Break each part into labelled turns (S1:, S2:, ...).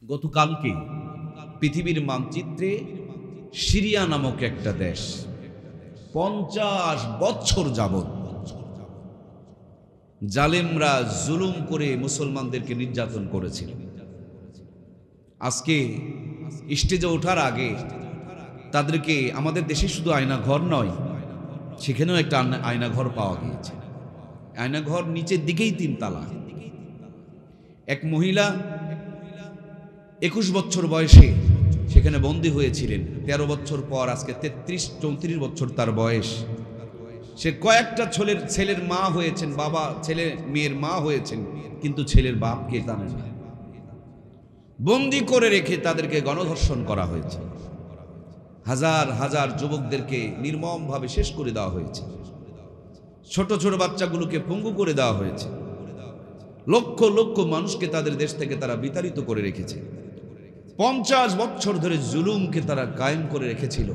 S1: গতকালকে পৃথিবীর মানচিত্রে সিরিয়া নামক একটা দেশ 50 বছর যাবত জালেমরা জুলুম করে মুসলমানদেরকে নির্যাতন করেছিল। আজকে স্টেজে ওঠার আগে তাদেরকে আমাদের দেশে শুধু আয়নাঘর নয়, সেখানেও একটা আয়নাঘর পাওয়া গিয়েছে। আয়নাঘর নিচের দিকেই 3 তালা। এক মহিলা 21 বছর বয়সে সেখানে বন্দী হয়েছিলেন। 13 বছর পর আজকে 33-34 বছর তার বয়স। সে কয়েকটা ছেলের মা হয়েছেন, বাবা ছেলে মেয়ের মা হয়েছেন, কিন্তু ছেলের বাপকে জানেন না। বন্দী করে রেখে তাদেরকে গণধর্ষণ করা হয়েছে। হাজার হাজার যুবকদেরকে নির্মমভাবে শেষ করে দেওয়া হয়েছে। ছোট ছোট বাচ্চাগুলোকে পঙ্গু করে দেওয়া হয়েছে। লক্ষ লক্ষ মানুষকে তাদের দেশ থেকে তারা বিতাড়িত করে রেখেছে। 50 বছর ধরে জুলুমকে তারা কায়েম করে রেখেছিল।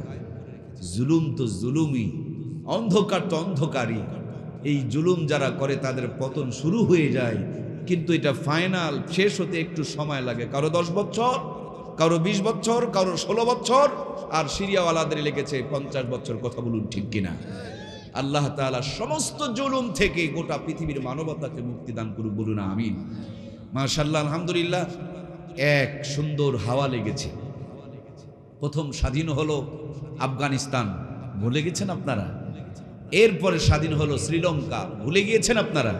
S1: জুলুম তো জুলুমই, অন্ধকার তো অন্ধকারই। এই জুলুম যারা করে তাদের পতন শুরু হয়ে যায়, কিন্তু এটা ফাইনাল শেষ হতে একটু সময় লাগে। কারো 10 বছর, কারো 20 বছর, কারো 16 বছর, আর সিরিয়াওয়ালাদের লেগেছে 50 বছর। কথা বলুন ঠিক কিনা? আল্লাহ তাআলা সমস্ত জুলুম থেকে গোটা পৃথিবীর মানবতাকে মুক্তি দান করুক, বলুন আমিন। মাশাআল্লাহ, আলহামদুলিল্লাহ। এক সুন্দর হাওয়া লেগেছে। প্রথম স্বাধীন হলো আফগানিস্তান, ভুলে গেছেন আপনারা? এরপরে স্বাধীন হলো শ্রীলঙ্কা, ভুলে গিয়েছেন আপনারা?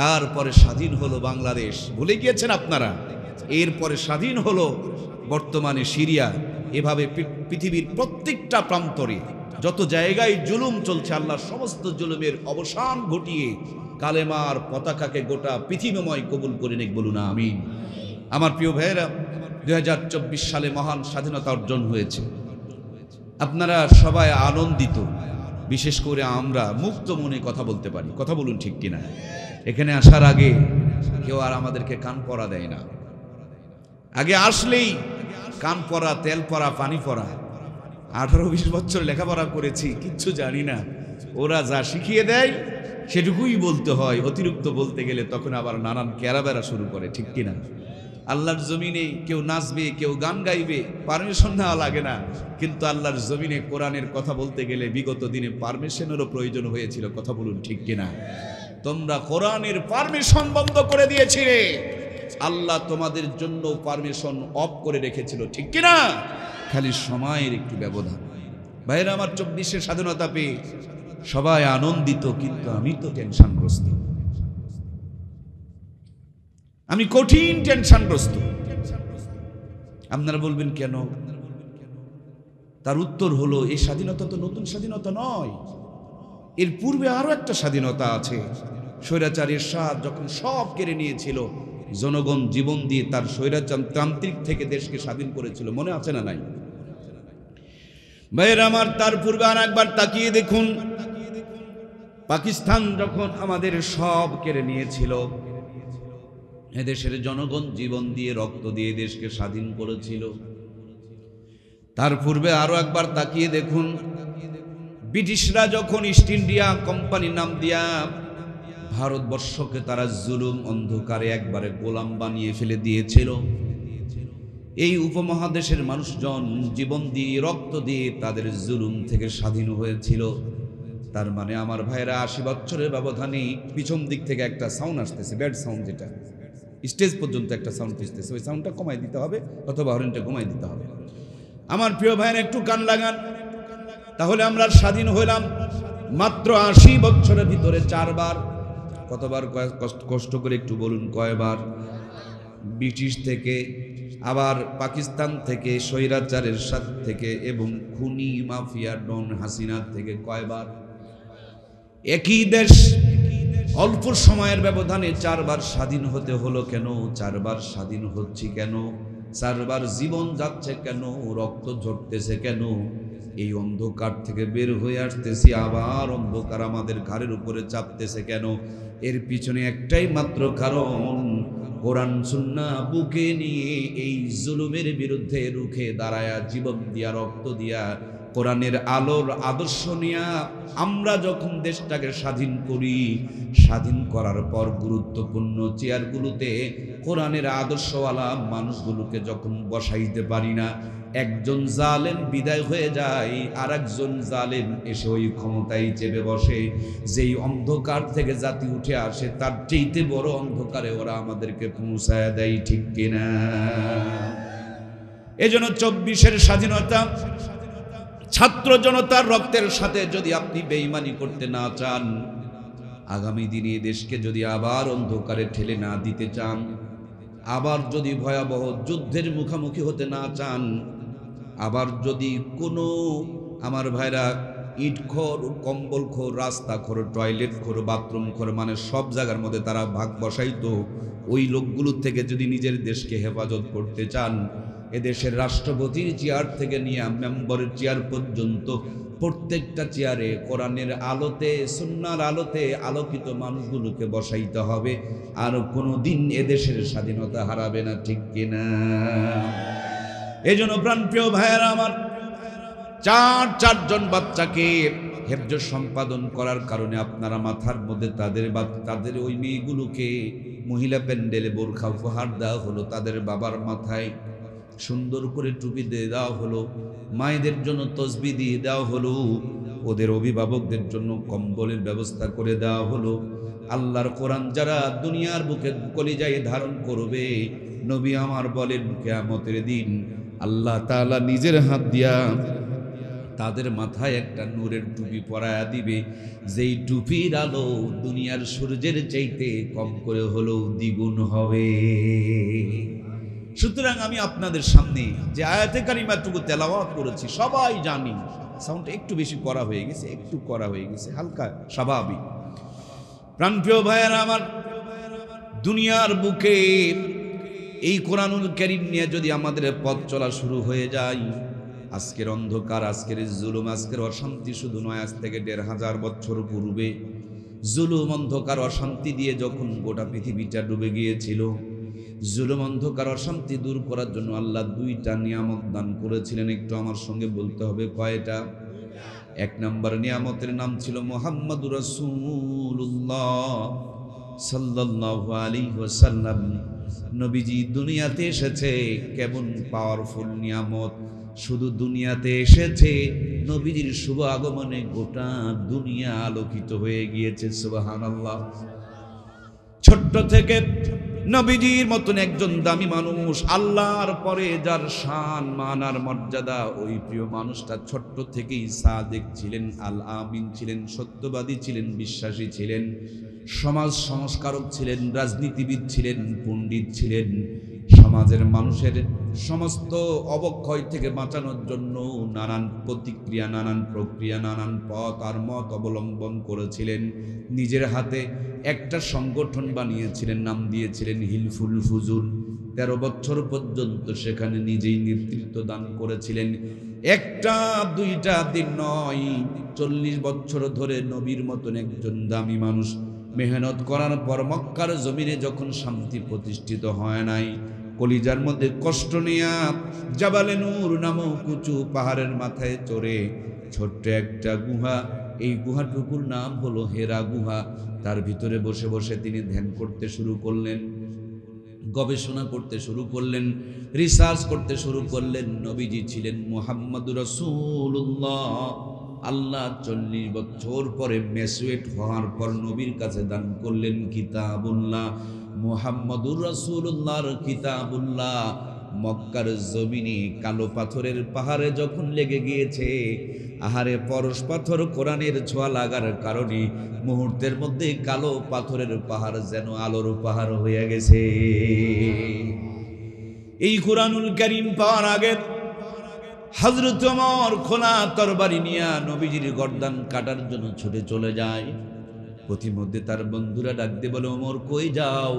S1: তারপরে স্বাধীন হলো বাংলাদেশ, ভুলে গিয়েছেন আপনারা? এরপরে স্বাধীন হলো বর্তমানে সিরিয়া। এভাবে পৃথিবীর প্রত্যেকটা প্রান্তরে যত জায়গায় জুলুম চলছে, আল্লাহ সমস্ত জুলুমের অবসান ঘটিয়ে কালেমার পতাকাকে গোটা পৃথিবীময় কবুল করে নিক, বলুন আমিন। আমার প্রিয় ভাইয়েরা, 2024 সালে মহান স্বাধীনতা অর্জন হয়েছে। আপনারা সবাই আনন্দিত, বিশেষ করে আমরা মুক্ত মনে কথা বলতে পারি। কথা বলুন ঠিক কিনা? এখানে আসার আগে কেউ আর আমাদেরকে কান পরা দেয় না। আগে আসলেই কান পরা, তেল পরা, পানি পরা। 18-20 বছর লেখাপড়া করেছি, কিচ্ছু জানি না। ওরা যা শিখিয়ে দেয় সেটুকুই বলতে হয়। অতিরিক্ত বলতে গেলে তখন আবার নানান ক্যারাবেরা শুরু করে, ঠিক কিনা? আল্লাহর জমিনে কেউ নাচবে, কেউ গান গাইবে, পারমিশন নেওয়া লাগে না। কিন্তু আল্লাহর জমিনে কোরআনের কথা বলতে গেলে বিগত দিনে পারমিশনেরও প্রয়োজন হয়েছিল। কথা বলুন ঠিক কিনা? তোমরা কোরআনের পারমিশন বন্ধ করে দিয়েছিলে, আল্লাহ তোমাদের জন্য পারমিশন অফ করে রেখেছিল, ঠিক কিনা? খালি সময়ের একটু ব্যবধান। ভাইরা আমার, 24-এর স্বাধীনতা পেয়ে সবাই আনন্দিত, কিন্তু আমি তো টেনশনগ্রস্ত। আমি কঠিন টেনশনগ্রস্ত। আপনারা বলবেন কেন? তার উত্তর হলো, এই স্বাধীনতা তো নতুন স্বাধীনতা নয়। এর পূর্বে আরো একটা স্বাধীনতা আছে। স্বৈরাচারের এরশাদ যখন সব কেড়ে নিয়েছিল, জনগণ জীবন দিয়ে তার স্বৈরতান্ত্রিক থেকে দেশকে স্বাধীন করেছিল। মনে আছে না নাই? ভাইয়ের আমার, তার পূর্বে আর একবার তাকিয়ে দেখুন, পাকিস্তান যখন আমাদের সব কেড়ে নিয়েছিল, এদেশের জনগণ জীবন দিয়ে রক্ত দিয়ে দেশকে স্বাধীন করেছিল। তার পূর্বে আরো একবার তাকিয়ে দেখুন, ব্রিটিশরা যখন ইস্ট ইন্ডিয়া কোম্পানি নাম দিয়া ভারতবর্ষকে তারা জুলুম অন্ধকারে একবারে গোলাম বানিয়ে ফেলে দিয়েছিল, এই উপমহাদেশের মানুষজন জীবন দিয়ে রক্ত দিয়ে তাদের জুলুম থেকে স্বাধীন হয়েছিল। তার মানে আমার ভাইরা, 80 বছরের ব্যবধানে পিছন দিক থেকে একটা সাউন্ড আসতেছে, ব্যাড সাউন্ড, যেটা স্টেজ পর্যন্ত একটা সাউন্ড আসতেছে, ওই সাউন্ডটা কমাই দিতে হবে অথবা হরেনটা কমাই দিতে হবে। আমার প্রিয় ভাইরা, একটু কান লাগান, তাহলে আমরা স্বাধীন হইলাম মাত্র 80 বছরের ভিতরে 4 বার। কতবার? কষ্ট করে একটু বলুন, কয়বার? ব্রিটিশ থেকে, আবার পাকিস্তান থেকে, স্বৈরাচারের সাথ থেকে, এবং খুনি মাফিয়া ডন হাসিনা থেকে কয়বার? একই দেশ অল্প সময়ের ব্যবধানে 4 বার স্বাধীন হতে হলো কেন? 4 বার স্বাধীন হচ্ছে কেন? 4 বার জীবন যাচ্ছে কেন? রক্ত ঝরতেছে কেন? এই অন্ধকার থেকে বের হয়ে আসতেছি, আবার অন্ধকার আমাদের ঘাড়ের উপরে চাপতেছে কেন? এর পিছনে একটাই মাত্র কারণ, কোরআন সুন্নাহ বুকে নিয়ে এই জুলুমের বিরুদ্ধে রুখে দাঁড়ায়া, জীবন দিয়া, রক্ত দিয়া কোরআনের আলোর আদর্শ নিয়ে আমরা যখন দেশটাকে স্বাধীন করি, স্বাধীন করার পর গুরুত্বপূর্ণ চেয়ারগুলোতে কোরআনের আদর্শওয়ালা মানুষগুলোকে যখন বসাইতে পারি না, একজন জালেম বিদায় হয়ে যায়, আর একজন জালেম এসে ওই ক্ষমতায় চেপে বসে। যেই অন্ধকার থেকে জাতি উঠে আসে তার চাইতে বড় অন্ধকারে ওরা আমাদেরকে পৌঁছায় দেয়, ঠিক কিনা? এজন্য 24-এর স্বাধীনতা ছাত্র জনতার রক্তের সাথে যদি আপনি বেঈমানি করতে না চান, আগামী দিনে দেশকে যদি আবার অন্ধকারে ঠেলে না দিতে চান, আবার যদি ভয়াবহ যুদ্ধের মুখোমুখি হতে না চান, আবার যদি কোনো আমার ভাইরা ইটখোর, কম্বলখোর, রাস্তাখোর, টয়লেটখোর, বাথরুমখোর, মানে সব জায়গার মধ্যে তারা ভাগ বসাইতো, ওই লোকগুলোর থেকে যদি নিজের দেশকে হেফাজত করতে চান, এদেশের রাষ্ট্রপতির চেয়ার থেকে নিয়ে মেম্বারের চেয়ার পর্যন্ত প্রত্যেকটা চেয়ারে কোরআনের আলোতে, সুন্নাহর আলোতে আলোকিত মানুষগুলোকে বসাইতে হবে। আর কোনো দিন এদেশের স্বাধীনতা হারাবে না, ঠিক কিনা? এই জন্য প্রাণপ্রিয় ভাইয়েরা আমার, চারজন বাচ্চাকে হেফজ সম্পাদন করার কারণে আপনারা মাথার মধ্যে তাদের ওই মেয়েগুলোকে মহিলা প্যান্ডেলে বোরখা উপহার দেওয়া হলো, তাদের বাবার মাথায় সুন্দর করে টুপি দিয়ে দেওয়া হলো, মায়েদের জন্য তসবি দিয়ে দেওয়া হলো, ওদের অভিভাবকদের জন্য কম্বলের ব্যবস্থা করে দেওয়া হলো। আল্লাহর কোরআন যারা দুনিয়ার বুকে কলিজায় ধারণ করবে, নবী আমার বলেন কিয়ামতের দিন আল্লাহ তাআলা নিজের হাত দিয়া তাদের মাথায় একটা নূরের টুপি পরায়া দিবে, যেই টুপির আলো দুনিয়ার সূর্যের চাইতে কম করে হলেও দ্বিগুণ হবে। সুতরাং আমি আপনাদের সামনে যে আয়াতে কারিমাটুকু তেলাওয়াত করেছি সবাই জানি, সাউন্ড একটু বেশি করা হয়ে গেছে, হালকা স্বাভাবিক। প্রাণপ্রিয় ভাইয়েরা আমার, দুনিয়ার বুকে এই কোরআনুল কারীম নিয়ে যদি আমাদের পথ চলা শুরু হয়ে যায়, আজকের অন্ধকার, আজকের জুলুম, আজকের অশান্তি শুধু নয়, আজ থেকে 1500 বছর পূর্বে জুলুম, অন্ধকার, অশান্তি দিয়ে যখন গোটা পৃথিবীটা ডুবে গিয়েছিল, জুলুম, অন্ধকার, অশান্তি দূর করার জন্য আল্লাহ 2টা নিয়ামত দান করেছিলেন। একটু আমার সঙ্গে বলতে হবে কয়টা? 1 নম্বর নিয়ামতের নাম ছিল মুহাম্মাদুর রাসূলুল্লাহ সাল্লাল্লাহু আলাইহি ওয়াসাল্লাম। নবীজি দুনিয়াতে এসেছে, কেমন পাওয়ারফুল নিয়ামত! শুধু দুনিয়াতে এসেছে, নবীজির শুভ আগমনে গোটা দুনিয়া আলোকিত হয়ে গিয়েছে। সুবহানাল্লাহ। ছোট্ট থেকে নবীজির মতন একজন দামি মানুষ, আল্লাহর পরে যার শান, মান আর মর্যাদা, ওই প্রিয় মানুষটা ছোট্ট থেকেই সাদিক ছিলেন, আল আমিন ছিলেন, সত্যবাদী ছিলেন, বিশ্বাসী ছিলেন, সমাজ সংস্কারক ছিলেন, রাজনীতিবিদ ছিলেন, পণ্ডিত ছিলেন। সমাজের মানুষের সমস্ত অবক্ষয় থেকে বাঁচানোর জন্য নানান প্রতিক্রিয়া, নানান প্রক্রিয়া, নানান পথ আর মত অবলম্বন করেছিলেন। নিজের হাতে একটা সংগঠন বানিয়েছিলেন, নাম দিয়েছিলেন হিলফুল ফুজুল। 13 বছর পর্যন্ত সেখানে নিজেই নেতৃত্ব দান করেছিলেন। 1টা 2টা দিন নয়, 40 বছর ধরে নবীর মতন একজন দামি মানুষ মেহনত করার পর মক্কার জমিনে যখন শান্তি প্রতিষ্ঠিত হয় নাই, কলিজার মধ্যে কষ্ট নিয়ে জাবালে নূর নামক উঁচু পাহাড়ের মাথায় চড়ে ছোট্ট একটা গুহা, এই গুহাটুকুর নাম হলো হেরা গুহা, তার ভিতরে বসে বসে তিনি ধ্যান করতে শুরু করলেন, গবেষণা করতে শুরু করলেন, রিসার্চ করতে শুরু করলেন। নবীজি ছিলেন মুহাম্মাদুর রাসূলুল্লাহ। আল্লাহ 40 বছর পরে মেচুয়েট হওয়ার পর নবীর কাছে দান করলেন কিতাবুল্লাহ, মুহাম্মাদুর রাসূলুল্লাহর কিতাবুল্লাহ। মক্কার জমিনে কালো পাথরের পাহাড়ে যখন লেগে গিয়েছে, আহারে পরশ পাথর কোরআনের ছোঁয়া লাগার কারণে মুহূর্তের মধ্যে কালো পাথরের পাহাড় যেন আলোর পাহাড় হয়ে গেছে। এই কোরআনুল কারীম পাওয়ার আগে হযরত ওমর খোলা তরবারি নিয়ে নবীজির গর্দান কাটার জন্য ছুটে চলে যায়। পথিমধ্যে তার বন্ধুরা ডাক দিয়ে বলে, ওমর কই যাও?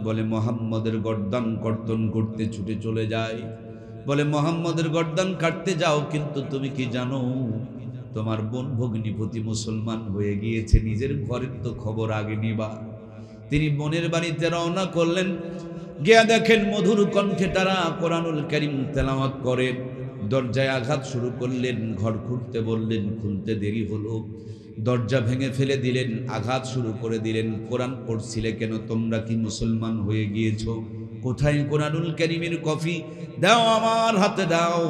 S1: বলে মুহাম্মদের গর্দান কর্তন করতে ছুটে চলে যায়। বলে মুহাম্মদের গর্দান কাটতে যাও, কিন্তু তুমি কি জানো তোমার বোন ভগ্নিপতি মুসলমান হয়ে গিয়েছে, নিজের ঘরের তো খবর আগে নিবা। তিনি বোনের বাড়িতে রওনা করলেন, গিয়া দেখেন মধুর কণ্ঠে তারা কোরআনুল কারীম তেলাওয়াত করে। দরজায় আঘাত শুরু করলেন, ঘর খুলতে বললেন, খুলতে দেরি হলো, দরজা ভেঙে ফেলে দিলেন, আঘাত শুরু করে দিলেন। কোরআন পড়ছিলে কেন? তোমরা কি মুসলমান হয়ে গিয়েছো? কোথায় কোরআনুল কারীমের কপি? দাও, আমার হাতে দাও।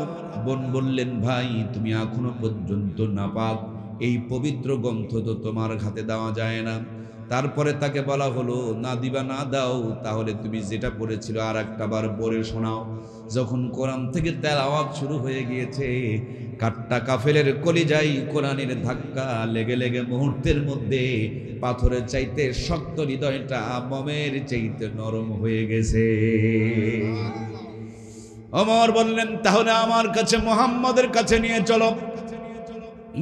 S1: বোন বললেন, ভাই তুমি এখনো পর্যন্ত নাপাক, এই পবিত্র গ্রন্থ তো তোমার হাতে দেওয়া যায় না। তারপরে তাকে বলা হলো, না দিবা না দাও, তাহলে তুমি যেটা পড়েছিল আর একটা বার পড়ে শোনাও। যখন কোরআন থেকে তেলাওয়াত শুরু হয়ে গিয়েছে, কাট্টা কাফেলের কলিজায় কোরআনের ধাক্কা লেগে লেগে মুহূর্তের মধ্যে পাথরের চাইতে শক্ত হৃদয়টা মোমের চাইতে নরম হয়ে গেছে। ওমর বললেন, তাহলে আমার কাছে মুহাম্মাদের কাছে নিয়ে চলো।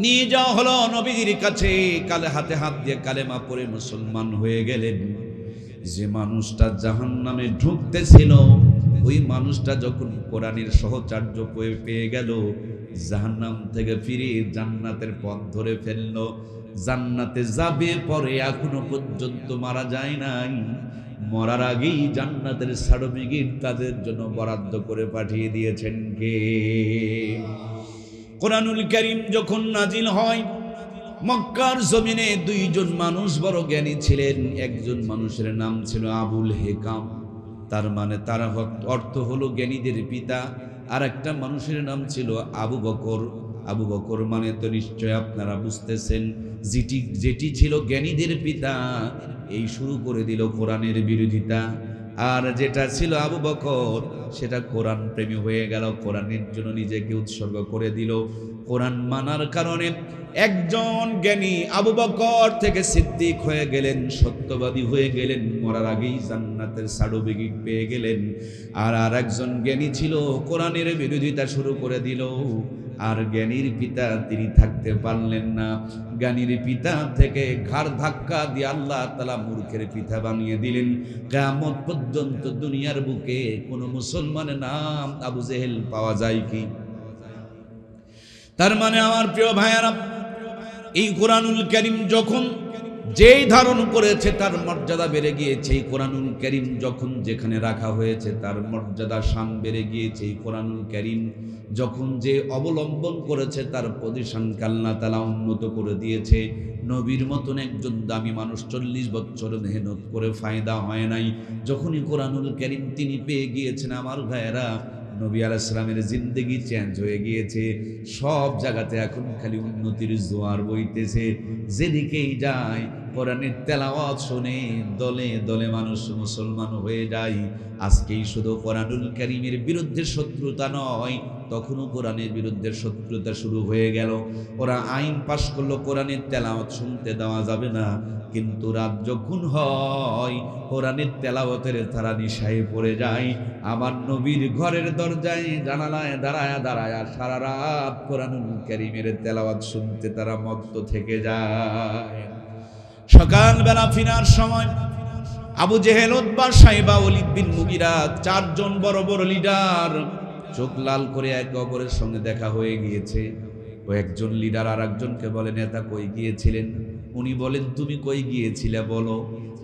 S1: নিয়ে যাওয়া হলো নবীজির কাছে। কালে হাতে হাত দিয়ে কালেমা পড়ে মুসলমান হয়ে গেলেন। যে মানুষটা জাহান্নামে ঢুকতেছিল, ওই মানুষটা যখন কোরআনের সহচর্য পেয়ে গেল, জাহান্নাম থেকে ফিরে জান্নাতের পথ ধরে ফেলল। জান্নাতে যাবে পরে, এখনো পর্যন্ত মারা যায় নাই। মরার আগেই জান্নাতের সার্টিফিকেট তাদের জন্য বরাদ্দ করে পাঠিয়ে দিয়েছেন কে? কোরআনুল কারীম যখন নাজিল হয়, মক্কার জমিনে দুইজন মানুষ বড় জ্ঞানী ছিলেন। একজন মানুষের নাম ছিল আবুল হেকাম, তার মানে তার অর্থ হলো জ্ঞানীদের পিতা। আর একটা মানুষের নাম ছিল আবু বকর। আবু বকর মানে তো নিশ্চয় আপনারা বুঝতেছেন, যেটি ছিল জ্ঞানীদের পিতা, এই শুরু করে দিল কোরআনের বিরোধিতা। আর যেটা ছিল আবু বকর, সেটা কোরআন প্রেমী হয়ে গেল, কোরআনের জন্য নিজেকে উৎসর্গ করে দিল। কোরআন মানার কারণে একজন জ্ঞানী আবু বকর থেকে সিদ্দিক হয়ে গেলেন, সত্যবাদী হয়ে গেলেন, মরার আগেই জান্নাতের সার্টিফিকেট পেয়ে গেলেন। আর একজন জ্ঞানী ছিল, কোরআনের বিরোধিতা শুরু করে দিল। আর জ্ঞানীর পিতা তিনি থাকতে পারলেন না। জ্ঞানীর পিতা থেকে ঘাড় ধাক্কা দিয়ে আল্লাহ তাআলা মূর্খের পিতা বানিয়ে দিলেন। কিয়ামত পর্যন্ত দুনিয়ার বুকে কোন মুসলমানের নাম আবু জেহেল পাওয়া যায় কি? তার মানে আমার প্রিয় ভাইয়েরা, এই কোরআনুল কারীম যখন যেই ধারণ করেছে তার মর্যাদা বেড়ে গিয়েছে। এই কোরআনুল কারীম যখন যেখানে রাখা হয়েছে তার মর্যাদা শান বেড়ে গিয়েছে। এই কোরআনুল কারীম যখন যে অবলম্বন করেছে তার পজিশনকে আল্লাহ তাআলা উন্নত করে দিয়েছে। নবীর মতন একজন দামি মানুষ 40 বছর মেহনত করে ফায়দা হয় নাই। যখনই কোরআনুল কারীম তিনি পেয়ে গিয়েছেন, আমার ভাইয়েরা, নবী আলাইহিস সালামের জিন্দেগি চেঞ্জ হয়ে গিয়েছে। সব জায়গাতে এখন খালি উন্নতির জোয়ার বইতেছে। যেদিকেই যায় কোরআনের তেলাওয়াত শুনে দলে দলে মানুষ মুসলমান হয়ে যায়। আজকেই শুধু কোরআনুল কারীমের বিরুদ্ধে শত্রুতা নয়, তখনও কোরআনের বিরুদ্ধে শত্রুতা শুরু হয়ে গেল। ওরা আইন পাশ করলো, কোরআনের তেলাওয়াত শুনতে দেওয়া যাবে না। কিন্তু রাত যখন হয়, কোরআনের তেলাওয়াতের তারা নিশায় পড়ে যায়। আমার নবীর ঘরের দরজায় জানালায় দাঁড়ায়া দাঁড়ায়া সারা রাত কোরআনুল কারীমের তেলাওয়াত শুনতে তারা মত্ত থেকে যায়। সকালবেলা ফিরার সময় আবু জেহেল, উতবা, সাইবা, ওলীদ বিন মুগীরা, চারজন বড় বড় লিডার চোখ লাল করে একে অপরের সঙ্গে দেখা হয়ে গিয়েছে। ও একজন লিডার আর একজনকে বলে, নেতা কই গিয়েছিলেন? উনি বলেন, তুমি কই গিয়েছিলে বলো।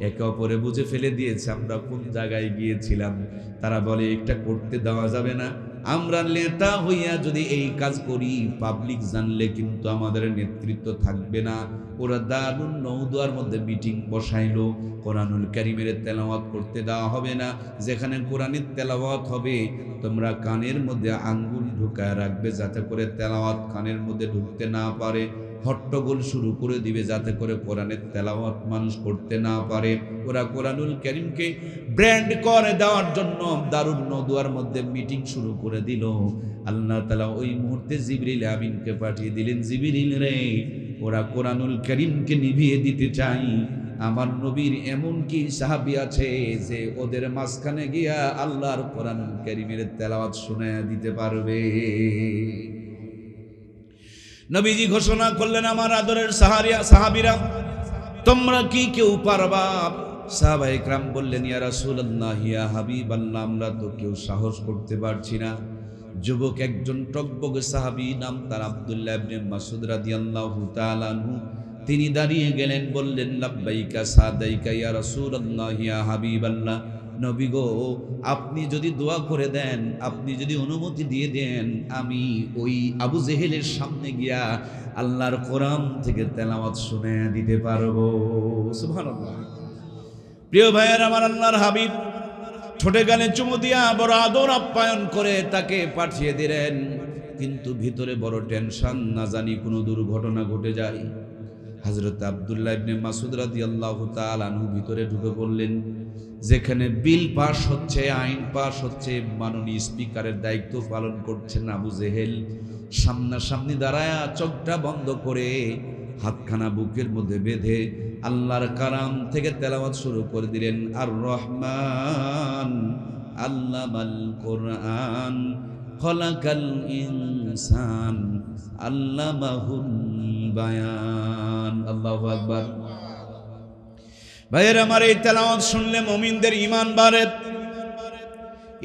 S1: একে অপরে বুঝে ফেলে দিয়েছে আমরা কোন জায়গায় গিয়েছিলাম। তারা বলে, এটা করতে দেওয়া যাবে না। আমরা নেতা হইয়া যদি এই কাজ করি, পাবলিক জানলে কিন্তু আমাদের নেতৃত্ব থাকবে না। ওরা দারুন নওদুয়ার মধ্যে মিটিং বসাইলো। কোরআনুল কারীমের তেলাওয়াত করতে দেওয়া হবে না। যেখানে কোরআনের তেলাওয়াত হবে, তোমরা কানের মধ্যে আঙ্গুল ঢুকায় রাখবে, যাতে করে তেলাওয়াত কানের মধ্যে ঢুকতে না পারে। হট্টগোল শুরু করে দিবে, যাতে করে কোরআনের তেলাওয়াত মানুষ করতে না পারে। ওরা কোরআনুল কারীমকে ব্র্যান্ড করে দেওয়ার জন্য দারুন নওদুয়ার মধ্যে মিটিং শুরু করে দিল। আল্লাহ তাআলা ওই মুহূর্তে জিবরিল আমিনকে পাঠিয়ে দিলেন, জিবরিল রে, ওরা কোরআনুল কারীমকে নিভিয়ে দিতে চাই। আমার নবীর এমন কি সাহাবী আছে যে ওদের মাঝখানে গিয়া আল্লাহর কোরআনুল কারীমের তেলাওয়াত শোনায়া দিতে পারবে? নবীজি ঘোষণা করলেন, আমার আদরের সাহাবীরা, তোমরা কি কেউ পারবা? সাহাবায়ে কেরাম বললেন, ইয়া রাসূলুল্লাহ, ইয়া হাবিবাল্লাহ, আমরা তো কেউ সাহস করতে পারছি না। যুবক একজন টকবক সাহাবী, নাম তার আব্দুল্লাহ ইবনে মাসউদ রাদিয়াল্লাহু তাআলা আনহু, তিনি দাঁড়িয়ে গেলেন, বললেন, লাব্বাইকা সাদাইকা ইয়া রাসূলুল্লাহ, ইয়া হাবিবাল্লাহ। নবী গো, আপনি যদি দোয়া করে দেন, আপনি যদি অনুমতি দিয়ে দেন, আমি ওই আবু জেহেলের সামনে গিয়া আল্লাহর কোরআন থেকে তেলাওয়াত শুনে দিতে পারবো। সুবহানাল্লাহ। প্রিয় ভাইয়ের আমার, আল্লাহর হাবিব ঠোঁটে গালে চুমু দিয়া বড় আদর আপ্যায়ন করে তাকে পাঠিয়ে দিলেন, কিন্তু ভিতরে বড় টেনশন, না জানি কোনো দুর্ঘটনা ঘটে যায়। হযরত আব্দুল্লাহ ইবনে মাসউদ রাদিয়াল্লাহু তাআলা আনহু ভিতরে ঢুকে পড়লেন। যেখানে বিল পাস হচ্ছে, আইন পাস হচ্ছে, মাননীয় স্পিকারের দায়িত্ব পালন করছেন আবু জেহেল, সামনাসামনি দাঁড়ায়া চোখটা বন্ধ করে হাতখানা বুকের মধ্যে বেঁধে আল্লাহর কালাম থেকে তেলাওয়াত শুরু করে দিলেন। আর রহমান আল্লামাল কোরআন খলাকাল ইনসান আল্লামাহুল বায়ান। আল্লাহু আকবার। ভাইয়ের আমার, এই তেলাওয়াত শুনলে মুমিনদের ঈমান বাড়ে।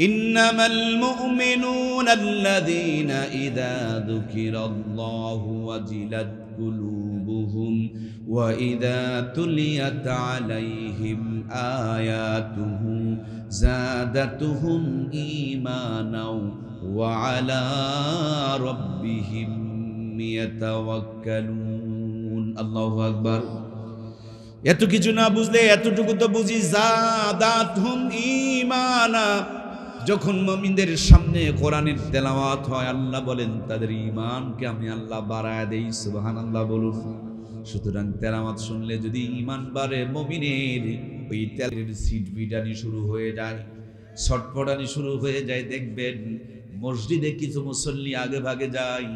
S1: ইন্নামাল মুমিনুনা আল্লাযীনা ইযা যুকিরাল্লাহু ওয়াজিলাত কুলুবুহুম ওয়া ইযা তুলিয়াত আলাইহিম আয়াতুহু যাদাতুহুম ঈমানাও ওয়া আলা রাব্বিহিম ইয়াতাওয়াক্কালুন। আল্লাহু আকবার। এত কিছু না বুঝলে এতটুকু তো বুঝি, যাদাতুহুম ঈমানা। যখন মুমিনদের সামনে কোরআনের তেলাওয়াত হয়, আল্লাহ বলেন তাদের ঈমানকে আমি আল্লাহ বাড়ায় দেই। সুবহানাল্লাহ বলুন। সুতরাং তেলাওয়াত শুনলে যদি ঈমান বাড়ে মুমিনের, ওই তেলের সিট বিটানি শুরু হয়ে যায়, ছটফটানি শুরু হয়ে যায়। দেখবেন মসজিদে কিছু মুসল্লি আগে ভাগে যায়,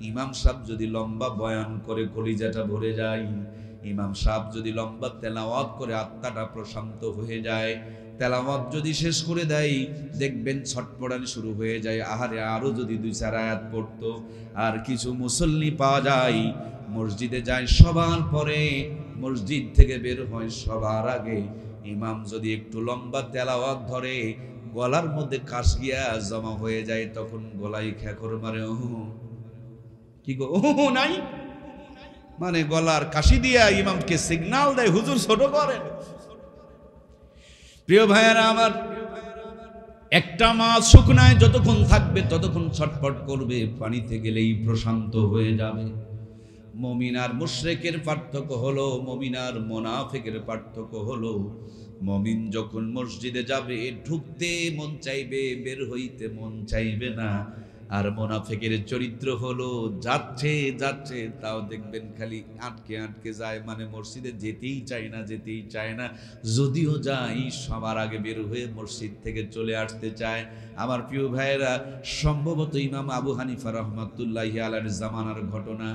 S1: ইমাম সাহেব যদি লম্বা বয়ান করে কলিজাটা ভরে যায়, ইমাম সাহেব যদি লম্বা তেলাওয়াত করে আত্মাটা প্রশান্ত হয়ে যায়, তেলাওয়াত যদি শেষ করে দেয়, দেখবেন ছটফটানি শুরু হয়ে যায়, আহারে আরো যদি 2-4 আয়াত পড়তো। আর কিছু মুসল্লি পাওয়া যায় মসজিদে যায় সবার পরে, মসজিদ থেকে বের হয় সবার আগে। ইমাম যদি একটু লম্বা তেলাওয়াত ধরে, গলার মধ্যে কাশ গিয়া জমা হয়ে যায়, তখন গলায় খেকর মারে। কি গো, নাই মানে গলার কাশি দিয়া ইমামকে সিগন্যাল দেয়, হুজুর ছোট করেন। প্রিয় ভাইয়েরা আমার, একটা মাছ শুকনায় যতক্ষণ থাকবে ততক্ষণ ছটফট করবে, পানিতে গেলেই প্রশান্ত হয়ে যাবে। মুমিন আর মুশরিকের পার্থক্য হলো, মুমিন আর মুনাফিকের পার্থক্য হলো, মুমিন যখন মসজিদে যাবে ঢুকতে মন চাইবে, বের হইতে মন চাইবে না। আর মুনাফিকের চরিত্র হলো যাচ্ছে যাচ্ছে তাও দেখবেন খালি আটকে আটকে যায়, মানে মসজিদে যেতেই চায় না, যদিও যাই সবার আগে বের হয়ে মসজিদ থেকে চলে আসতে চায়। আমার প্রিয় ভাইয়েরা, সম্ভবত ইমাম আবু হানিফা রাহমাতুল্লাহি আলাইহির জামানার ঘটনা।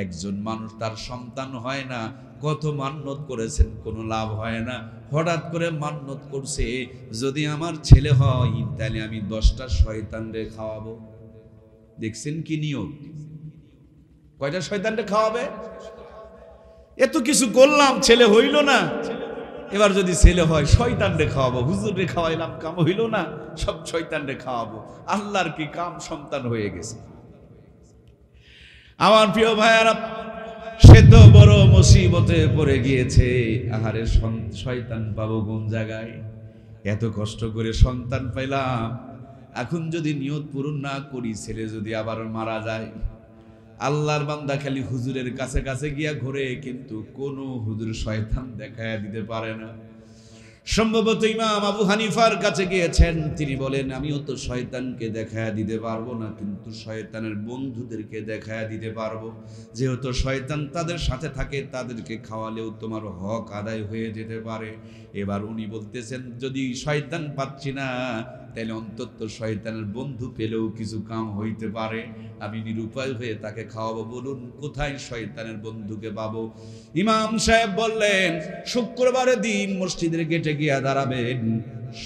S1: একজন মানুষ, তার সন্তান হয় না, কত মান্যত করেছেন, কোনো লাভ হয় না। হঠাৎ করে মান্যত করছে, যদি আমার ছেলে হয় তাহলে আমি 10টা শয়তানরে খাওয়াবো। দেখছেন কি নিয়ত, কয়টা শয়তানরে খাওয়াবে? এত কিছু করলাম, ছেলে হইল না, এবার যদি ছেলে হয় শয়তানরে খাওয়াবো। হুজুররে খাওয়াইলাম, কাম হইল না, সব শয়তানরে খাওয়াবো। আল্লাহর কি কাম, সন্তান হয়ে গেছে। আমার প্রিয় ভাইয়ারা, সে তো বড় মুসিবতে পড়ে গিয়েছে। আহারে শয়তান পাবো কোন জায়গায়? এত কষ্ট করে সন্তান পাইলাম, এখন যদি নিয়ত পূরণ না করি, ছেলে যদি আবার মারা যায়। আল্লাহর বান্দা খালি হুজুরের কাছে কাছে গিয়া ঘুরে, কিন্তু কোনো হুজুর শয়তান দেখায় দিতে পারে না। সম্ভবত ইমাম আবু হানিফার কাছে গিয়েছেন, তিনি বলেন আমিও তো শয়তানকে দেখায় দিতে পারবো না, কিন্তু শয়তানের বন্ধুদেরকে দেখায় দিতে পারবো। যেহেতু শয়তান তাদের সাথে থাকে, তাদেরকে খাওয়ালেও তোমার হক আদায় হয়ে যেতে পারে। এবার উনি বলতেছেন, যদি শয়তান পাচ্ছি না, তাহলে অন্তত শয়তানের বন্ধু পেলেও কিছু কাম হইতে পারে, আমি নিরুপায় হয়ে তাকে খাওয়াবো। বলুন কোথায় শয়তানের বন্ধুকে পাবো? ইমাম সাহেব বললেন, শুক্রবারের দিন মসজিদের গেটে গিয়া দাঁড়াবেন,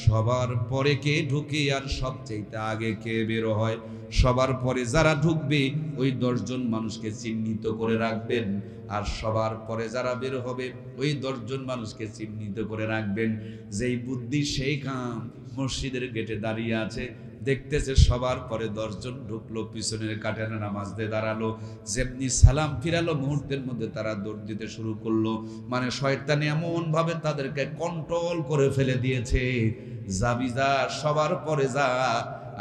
S1: সবার পরে কে ঢুকে আর সবচেয়ে আগে কে বের হয়, সবার পরে যারা ঢুকবে ওই 10 জন মানুষকে চিহ্নিত করে রাখবেন, আর সবার পরে যারা বের হবে ওই 10 জন মানুষকে চিহ্নিত করে রাখবেন। যেই বুদ্ধি সেই কাম। মসজিদের গেটে দাঁড়িয়ে আছে, দেখতেছে সবার পরে 10 জন ঢুকলো, পিছনের কাটানা নামাজ দিয়ে দাঁড়ালো, যেমনি সালাম ফিরালো মুহূর্তের মধ্যে তারা দৌড় দিতে শুরু করলো। মানে শয়তান এমন ভাবে তাদেরকে কন্ট্রোল করে ফেলে দিয়েছে, যাবি যা, সবার পরে যা,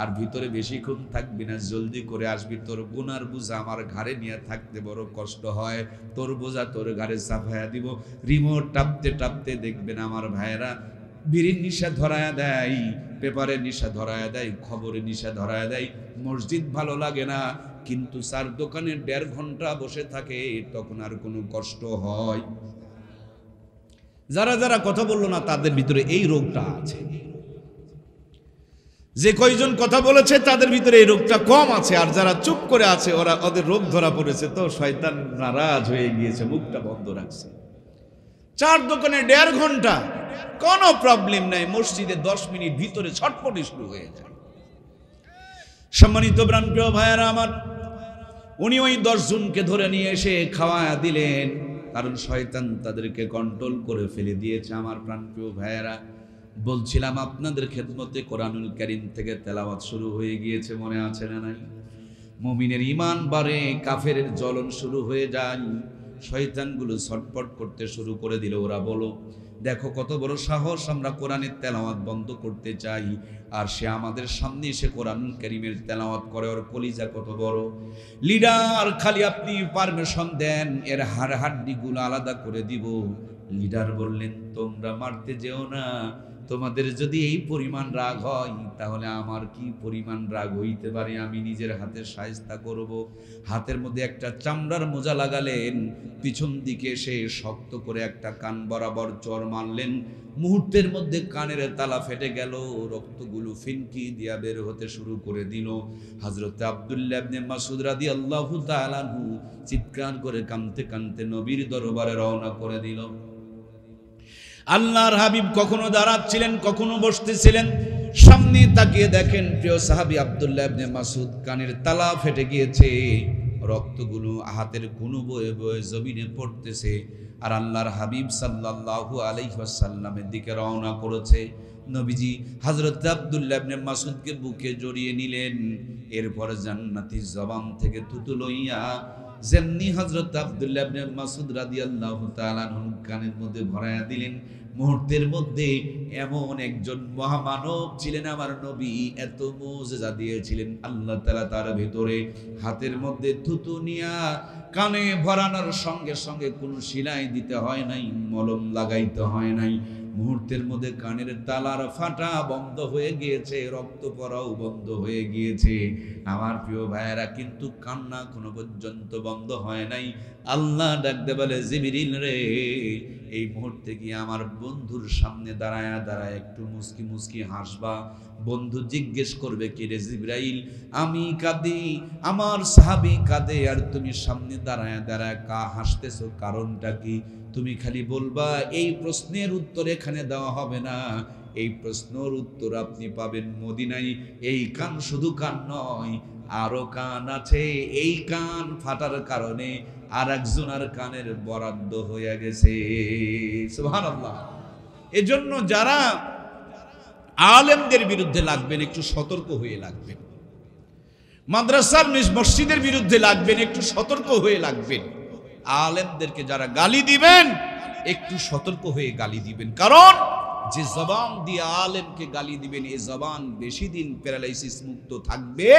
S1: আর ভিতরে বেশিক্ষণ থাকবি না, জলদি করে আসবি। তোর গুনার বোঝা আমার ঘাড়ে নিয়ে থাকতে বড় কষ্ট হয়, তোর বোঝা তোর ঘাড়ে চাপায়া দিব। রিমোট টাপতে টাপতে দেখবেন আমার ভাইয়েরা বিড়ির নিশা ধরায়া দেয়, পেপারের নিশা ধরায়া দেয়, খবরের নিশা ধরায়া দেয়। মসজিদ ভালো লাগে না, কিন্তু চার দোকানে 1.5 ঘন্টা বসে থাকে, তখন আর কোনো কষ্ট হয়? যারা যারা কথা বললো না তাদের ভিতরে এই রোগটা আছে। যে কয়জন কথা বলেছে তাদের ভিতরে এই রোগটা কম আছে, আর যারা চুপ করে আছে ওদের রোগ ধরা পড়েছে। তো শয়তান নারাজ হয়ে গিয়েছে, মুখটা বন্ধ রাখছে। চার দোকানে 1.5 ঘন্টা, কোনো প্রবলেম নাই। মসজিদে 10 মিনিট ভিতরে ছটপটি শুরু হয়ে যায়। সম্মানিত প্রাণপ্রিয় ভাইয়েরা আমার, উনি ওই 10 জনকে ধরে নিয়ে এসে খাওয়া দিলেন, কারণ শয়তান তাদেরকে কন্ট্রোল করে ফেলে দিয়েছে। আমার প্রাণপ্রিয় ভাইয়েরা, বলছিলাম আপনাদের খেদমতে কোরআনুল কারীম থেকে তেলাওয়াত শুরু হয়ে গিয়েছে, মনে আছে না নাই? মুমিনের ঈমান বাড়ে, কাফেরের জ্বলন শুরু হয়ে যায়। শয়তানগুলো ছটপট করতে শুরু করে দিল। ওরা বলো, দেখো কত বড় সাহস, আমরা কোরআনের তেলাওয়াত বন্ধ করতে চাই, আর সে আমাদের সামনে এসে কোরআনুল কারীমের তেলাওয়াত করে। ওর কলিজা কত বড়! লিডার, খালি আপনি পারমিশন দেন, এর হাড্ডিগুলো আলাদা করে দিব। লিডার বললেন, তোমরা মারতে যেও না, তোমাদের যদি এই পরিমাণ রাগ হয় তাহলে আমার কি পরিমাণ রাগ হইতে পারে, আমি নিজের হাতে শায়েস্তা করব। হাতের মধ্যে একটা চামড়ার মোজা লাগালেন, পিছন দিকে সে শক্ত করে একটা কান বরাবর চর মারলেন। মুহূর্তের মধ্যে কানের তালা ফেটে গেল, রক্তগুলো ফিনকি দিয়া বের হতে শুরু করে দিল। হযরত আব্দুল্লাহ ইবনে মাসউদ রাদিয়াল্লাহু তাআলা আনহু চিৎকার করে কাঁদতে কাঁদতে নবীর দরবারে রওনা করে দিল। আল্লাহর হাবিব কখনো দাঁড়াচ্ছিলেন, কখনো বসতেছিলেন। সামনে তাকিয়ে দেখেন প্রিয় সাহাবী আব্দুল্লাহ ইবনে মাসউদ কানের তালা ফেটে গিয়েছে, রক্তগুলো হাতের কুনু বয়ে বয়ে জমিনে পড়তেছে। আর আল্লাহর হাবিব সাল্লাল্লাহু আলাইহি ওয়াসাল্লামের দিকে রওনা করেছে। নবীজি হযরত আব্দুল্লাহ ইবনে মাসউদকে বুকে জড়িয়ে নিলেন। এরপর জান্নাতি জবান থেকে থুতু লইয়া যেমনি হযরত আব্দুল্লাহ ইবনে মাসউদ রাদিয়াল্লাহু তাআলা আনহু কানের মধ্যে ভরায়া দিলেন, মুহূর্তের মধ্যে এমন একজন মহামানব ছিলেন আমার নবী, এত মুজিজা দিয়েছিলেন আল্লাহ তাআলা তার ভিতরে। হাতের মধ্যে থুতু নিয়া কানে ভরানোর সঙ্গে সঙ্গে কোনো সেলাই দিতে হয় নাই, মলম লাগাইতে হয় নাই। মুহূর্তের মধ্যে কানের তালার ফাটা বন্ধ হয়ে গিয়েছে, রক্ত পড়াও বন্ধ হয়ে গিয়েছে। আমার প্রিয় ভাইয়েরা, কিন্তু কান্না কোনো পর্যন্ত বন্ধ হয় নাই। আল্লাহ ডাকতে বলে, জিবরিল রে, এই মুহূর্তে গিয়ে আমার বন্ধুর সামনে দাঁড়ায় দাঁড়ায় একটু মুস্কি মুস্কি হাসবা। বন্ধু জিজ্ঞেস করবে, কি রে জিবরাইল, আমি কাঁদি, আমার সাহাবী কাঁদে, আর তুমি সামনে দাঁড়ায় দাঁড়ায় হাসতেছো, কারণটা কি? তুমি খালি বলবা, এই প্রশ্নের উত্তর এখানে দেওয়া হবে না, এই প্রশ্নের উত্তর আপনি পাবেন মদিনায়। এই কান শুধু কান নয়, আরো কান আছে। এই কান ফাটার কারণে আর একজনের কানের বরাদ্দ হয়ে গেছে। সুবহানাল্লাহ। এজন্য যারা আলেমদের বিরুদ্ধে লাগবেন, একটু সতর্ক হয়ে লাগবেন। মাদ্রাসার মসজিদের বিরুদ্ধে লাগবেন, একটু সতর্ক হয়ে লাগবেন। আলেমদেরকে যারা গালি দিবেন, একটু সতর্ক হয়ে গালি দিবেন, কারণ যে জবান দিয়ে আলেমকে গালি দিবেন, এই জবান বেশি দিন প্যারালাইসিস মুক্ত থাকবে।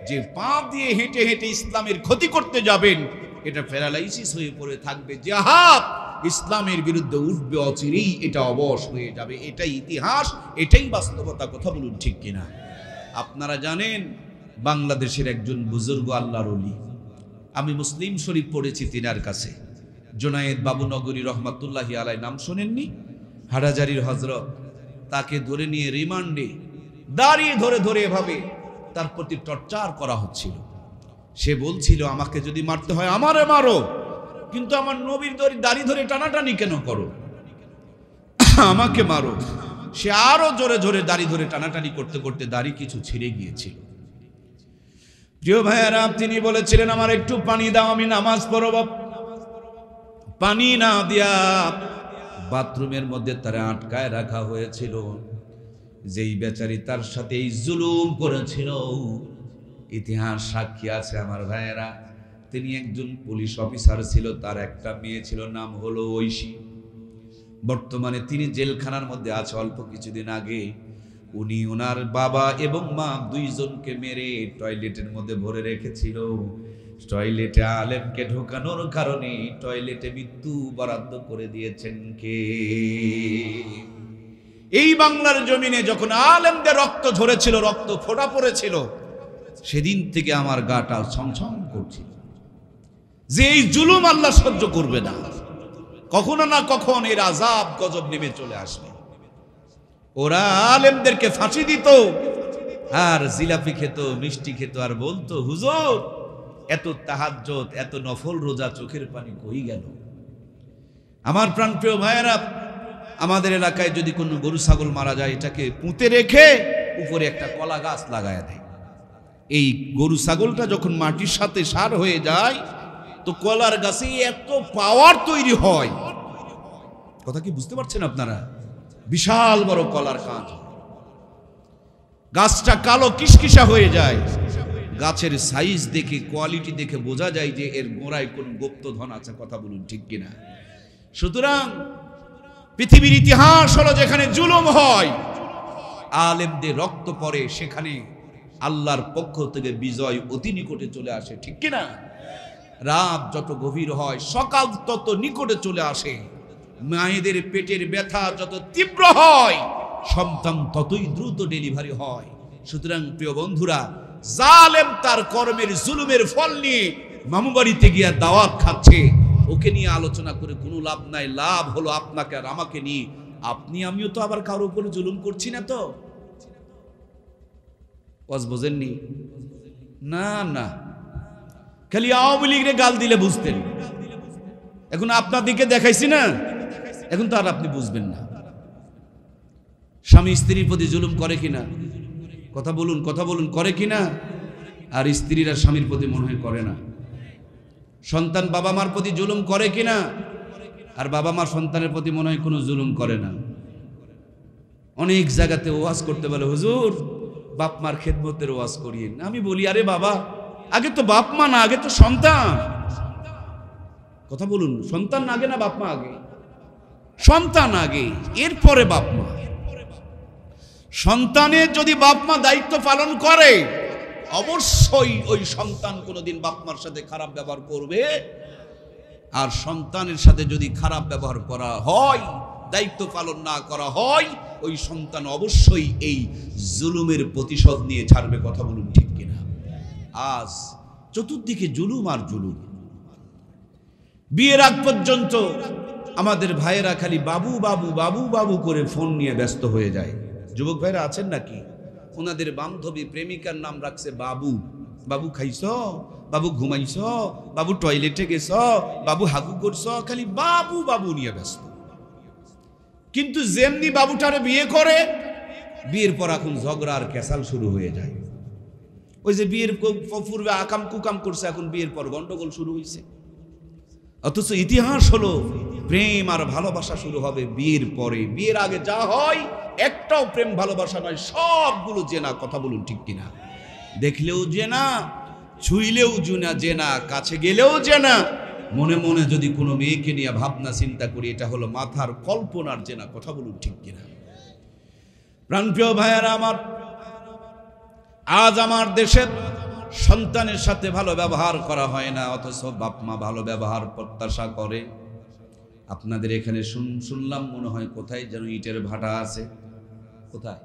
S1: যে পা দিয়ে হেঁটে হেঁটে ইসলামের ক্ষতি করতে যাবেন, এটা প্যারালাইসিস হয়ে পড়ে থাকবে। যে হাত ইসলামের বিরুদ্ধে উঠবে, অচিরেই এটা অবশ হয়ে যাবে। এটাই ইতিহাস, এটাই বাস্তবতা। কথা বলুন ঠিক কিনা? আপনারা জানেন, বাংলাদেশের একজন বুজুর্গ আল্লাহর ওলি, আমি মুসলিম শরীফ পড়েছি তিনার কাছে, জুনায়েদ বাবুনগরী রহমাতুল্লাহি আলাইহি, নাম শোনেননি? হাটাজারির হযরত, তাকে ধরে নিয়ে রিমান্ডে দাঁড়িয়ে ধরে ধরে এভাবে তার প্রতি টর্চার করা হচ্ছিল। সে বলছিল, আমাকে যদি মারতে হয় আমারে মারো, কিন্তু আমার নবীর দাড়ি ধরে টানাটানি কেন করো? আমাকে মারো। সে আরো জোরে জোরে দাড়ি ধরে টানাটানি করতে করতে দাড়ি কিছু ছিঁড়ে গিয়েছিল। প্রিয় ভাইয়েরা, তিনি বলেছিলেন, আমার একটু পানি দাও, আমি নামাজ পড়ব। পানি না দিয়া বাথরুমের মধ্যে তারা আটকায় রাখা হয়েছিল। যেই বেচারি তার সাথে এই জুলুম করেছিল, ইতিহাস সাক্ষী আছে আমার ভাইয়েরা। তিনি একজন পুলিশ অফিসার ছিল, তার একটা মেয়ে ছিল, নাম হলো ঐশী। বর্তমানে তিনি জেলখানার মধ্যে আছে। অল্প কিছুদিন আগে উনি ওনার বাবা এবং মা দুইজনকে মেরে টয়লেটের মধ্যে ভরে রেখেছিল। টয়লেটে আলেমকে ঢোকানোর কারণে টয়লেটে মৃত্যু বরাদ্দ করে দিয়েছেন কে? এই বাংলার জমিনে যখন আলেমদের রক্ত ঝরেছিল, রক্ত ফোঁটা পড়েছিল, সেদিন থেকে আমার গাটা ছমছম করছিল যে এই জুলুম আল্লাহ সহ্য করবে না, কখনো না কখন এর আযাব গজব নেমে চলে আসবে। ওরা আলেমদেরকে ফাঁসি দিত আর জিলাপি খেত, মিষ্টি খেত, আর বলতো হুজুর এত তাহাজ্জুদ, এত নফল রোজা, চোখের পানি কই গেল? আমার প্রাণপ্রিয় ভাইয়েরা, আমাদের এলাকায় যদি কোনো গরু ছাগল মারা যায়, এটাকে পুঁতে রেখে উপরে একটা কলা গাছ লাগায় দেয়। এই গরু ছাগলটা যখন মাটির সাথে সার হয়ে যায়, তো কলার গাছে এত পাওয়ার তৈরি হয়, কথা কি বুঝতে পারছেন আপনারা? বিশাল বড় কলার কাঁধ, গাছটা কালো কিসকিসা হয়ে যায়। গাছের সাইজ দেখে, কোয়ালিটি দেখে বোঝা যায় যে এর গোড়ায় কোন গুপ্তধন আছে। কথা বলুন ঠিক কিনা? সুতরাং পৃথিবীর ইতিহাস হলো যেখানে জুলুম হয়, আলেমদের রক্ত পড়ে, সেখানে আল্লাহর পক্ষ থেকে বিজয় অতি নিকটে চলে আসে। ঠিক কিনা? রাত যত গভীর হয়, সকাল তত নিকটে চলে আসে। মায়েদের পেটের ব্যথা যত তীব্র হয়, সন্তান ততই দ্রুত ডেলিভারি হয়। সুতরাং প্রিয় বন্ধুরা, জালেম তার কর্মের জুলুমের ফল নিয়ে মামু বাড়িতে গিয়া দাওয়াত খাচ্ছে, ওকে নিয়ে আলোচনা করে কোনো লাভ নাই। লাভ হলো আপনাকে আর আমাকে নিয়ে। আপনি আমিও তো আবার কারোর উপরে জুলুম করছি না তো? বোঝেননি? না না, খালি আওয়ামী লীগের গাল দিলে বুঝতেন, এখন আপনার দিকে দেখাইছি না, এখন তো আর আপনি বুঝবেন না। স্বামী স্ত্রীর প্রতি জুলুম করে কিনা? কথা বলুন, কথা বলুন, করে কিনা? আর স্ত্রীরা স্বামীর প্রতি মনে হয় করে না। সন্তান বাবা মার প্রতি জুলুম করে কিনা? আর বাবা মার সন্তানের প্রতি মনে হয় কোনো জুলুম করে না। অনেক জায়গাতে ওয়াজ করতে বলে, হুজুর বাপ মার খেদমতের ওয়াজ করিয়েন। আমি বলি, আরে বাবা, আগে তো বাপ মা না, আগে তো সন্তান। কথা বলুন, সন্তান আগে না বাপ মা আগে? সন্তান আগে, এরপরে বাপ মা। সন্তানের যদি বাপ মা দায়িত্ব পালন করে, অবশ্যই ওই সন্তান কোনোদিন বাপ মার সাথে খারাপ ব্যবহার করবে। আর সন্তানের সাথে যদি খারাপ ব্যবহার করা হয়, দায়িত্ব পালন না করা হয়, ওই সন্তান অবশ্যই এই জুলুমের প্রতিশোধ নিয়ে ছাড়বে। কথা বলুন ঠিক কিনা? আজ চতুর্দিকে জুলুম আর জুলুম। বিয়ের আগ পর্যন্ত আমাদের ভাইয়েরা খালি বাবু বাবু বাবু বাবু করে ফোন নিয়ে ব্যস্ত হয়ে যায়। যুবক ভাইরা আছেন নাকি? ওনাদের বান্ধবী প্রেমিকার নাম রাখছে বাবু। বাবু খাইছ, বাবু ঘুমাইছ, বাবু টয়লেটে গেছ, বাবু হাগু করছ, খালি বাবু বাবু নিয়ে ব্যস্ত। কিন্তু যেমনি বাবুটারে বিয়ে করে, বিয়ের পর এখন ঝগড়া আর ক্যাসাল শুরু হয়ে যায়। ওই যে বিয়ের পূর্বে আকাম কুকাম করছে, এখন বিয়ের পর গন্ডগোল শুরু হয়েছে। অথচ ইতিহাস হলো প্রেম আর ভালোবাসা শুরু হবে বিয়ের পরে। বিয়ের আগে যা হয় একটাও প্রেম ভালোবাসা নয়, সবগুলো জেনা। কথা বলুন ঠিক কিনা? দেখলেও জেনা, ছুঁইলেও জেনা, কাছে গেলেও জেনা। মনে মনে যদি কোনো মেয়েকে নিয়ে ভাবনা চিন্তা করি, এটা হলো মাথার কল্পনার জেনা। কথা বলুন ঠিক কিনা? প্রাণপ্রিয় ভাইয়েরা আমার, আজ আমার দেশের সন্তানের সাথে ভালো ব্যবহার করা হয় না, অথচ বাপ মা ভালো ব্যবহার প্রত্যাশা করে। আপনাদের এখানে শুনলাম মনে হয় কোথায় যেন ইটের ভাটা আছে। কোথায়?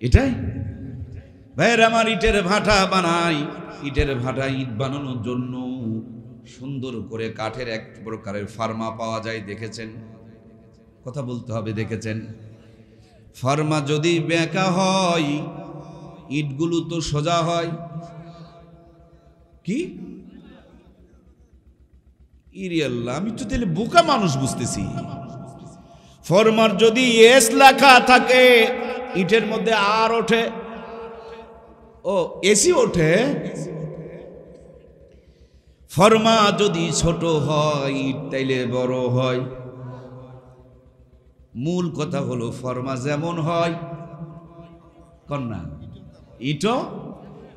S1: এটাই ভাইয়ের আমার, ইটের ভাটা বানাই। ইটের ভাটা, ইট বানানোর জন্য সুন্দর করে কাঠের এক প্রকারের ফার্মা পাওয়া যায়, দেখেছেন? কথা বলতে হবে, দেখেছেন? ফার্মা যদি বেঁকা হয়, ইটগুলো তো সোজা হয়। কি ইরিয়াল্লাহ, আমি তো তাহলে বোকা মানুষ বুঝতেছি। ফরমার যদি এস লেখা থাকে, ইটের মধ্যে আর ওঠে, ও এসি ওঠে। ফরমা যদি ছোট হয়, ইট তাইলে বড় হয়। মূল কথা হলো ফরমা যেমন হয়, কন্যা ইটও।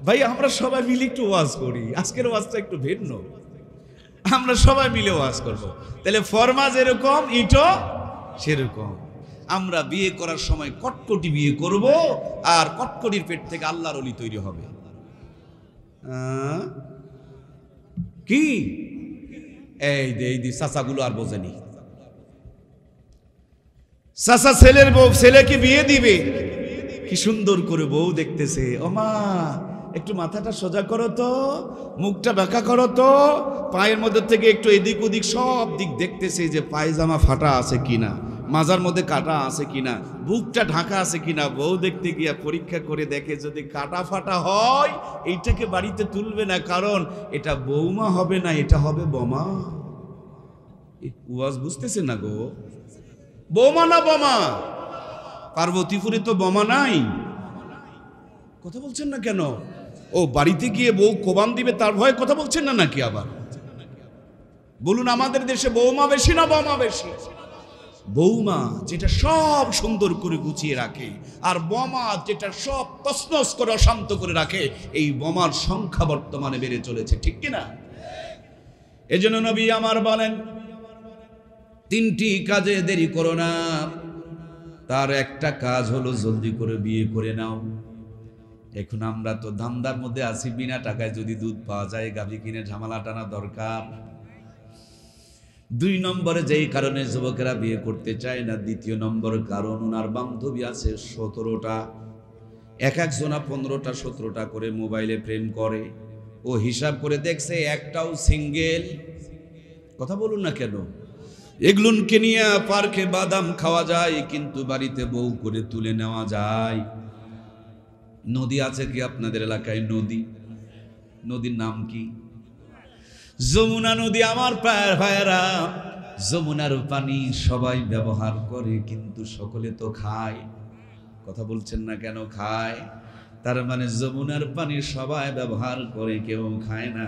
S1: ভাই আমরা সবাই মিলে একটু ওয়াজ করি, আজকের ওয়াজটা একটু ভিন্ন, আমরা সবাই মিলে ওয়াজ করব। তাহলে ফরমা যেরকম, ইটও সেরকম আমরা বিয়ে করার সময় কটকটি বিয়ে করব, আর কটকটির পেট থেকে আল্লাহর ওলি তৈরি হবে। কি এই চাচাগুলো আর বোঝেনি। চাচা ছেলের বউ, ছেলেকে বিয়ে দিবে, কি সুন্দর করে বউ দেখতেছে, ও মা একটু মাথাটা সোজা করো তো, মুখটা বাঁকা করো তো, পায়ের মধ্যে থেকে একটু এদিক ওদিক সব দিক দেখতেছে যে পায়জামা ফাটা আছে কিনা, মাজার মধ্যে কাটা আছে কিনা, বুকটা ঢাকা আছে কিনা। বউ দেখতে গিয়া পরীক্ষা করে দেখে যদি কাটা ফাটা হয় এইটাকে বাড়িতে তুলবে না, কারণ এটা বৌমা হবে না, এটা হবে বোমা। ওয়াজ বুঝতেছে না গো? বোমা না বোমা? পার্বতীপুরে তো বোমা নাই। কথা বলছেন না কেন? ও বাড়িতে গিয়ে বউ কোবান দিবে তার ভয়ে কথা বলছেন না নাকি? আবার বলুন, আমাদের দেশে বৌমা বেশি না বোমা বেশি? বৌমা যেটা সব সুন্দর করে গুছিয়ে রাখে, আর বোমা যেটা সব তছনছ করে অশান্ত করে রাখে। এই বোমার সংখ্যা বর্তমানে বেড়ে চলেছে, ঠিক কিনা? এজন্য নবী আমার বলেন, তিনটি কাজে দেরি করো না। তার একটা কাজ হলো জলদি করে বিয়ে করে নাও। এখন আমরা তো ধান্দার মধ্যে আছি, বিনা টাকায় যদি দুধ পাওয়া যায় গাভী কিনে ঝামেলা টানা দরকার। 2 নম্বরে যেই কারণে যুবকেরা বিয়ে করতে চায় না, 2য় নম্বর কারণ ওনার বান্ধবী আছে 17টা, এক একজনা 15টা 17টা করে মোবাইলে প্রেম করে। ও হিসাব করে দেখছে একটাও সিঙ্গেল। কথা বলুন না কেন? এগুলোকে নিয়ে পার্কে বাদাম খাওয়া যায়, কিন্তু বাড়িতে বউ করে তুলে নেওয়া যায়। নদী আছে কি আপনাদের এলাকায়? নদীর নাম কি? যমুনা নদী। আমার ভাইয়েরা, যমুনার পানি সবাই ব্যবহার করে, কিন্তু সকলে তো খায়। কথা বলছেন না কেন? খায়। তার মানে যমুনার পানি সবাই ব্যবহার করে, কেউ খায় না।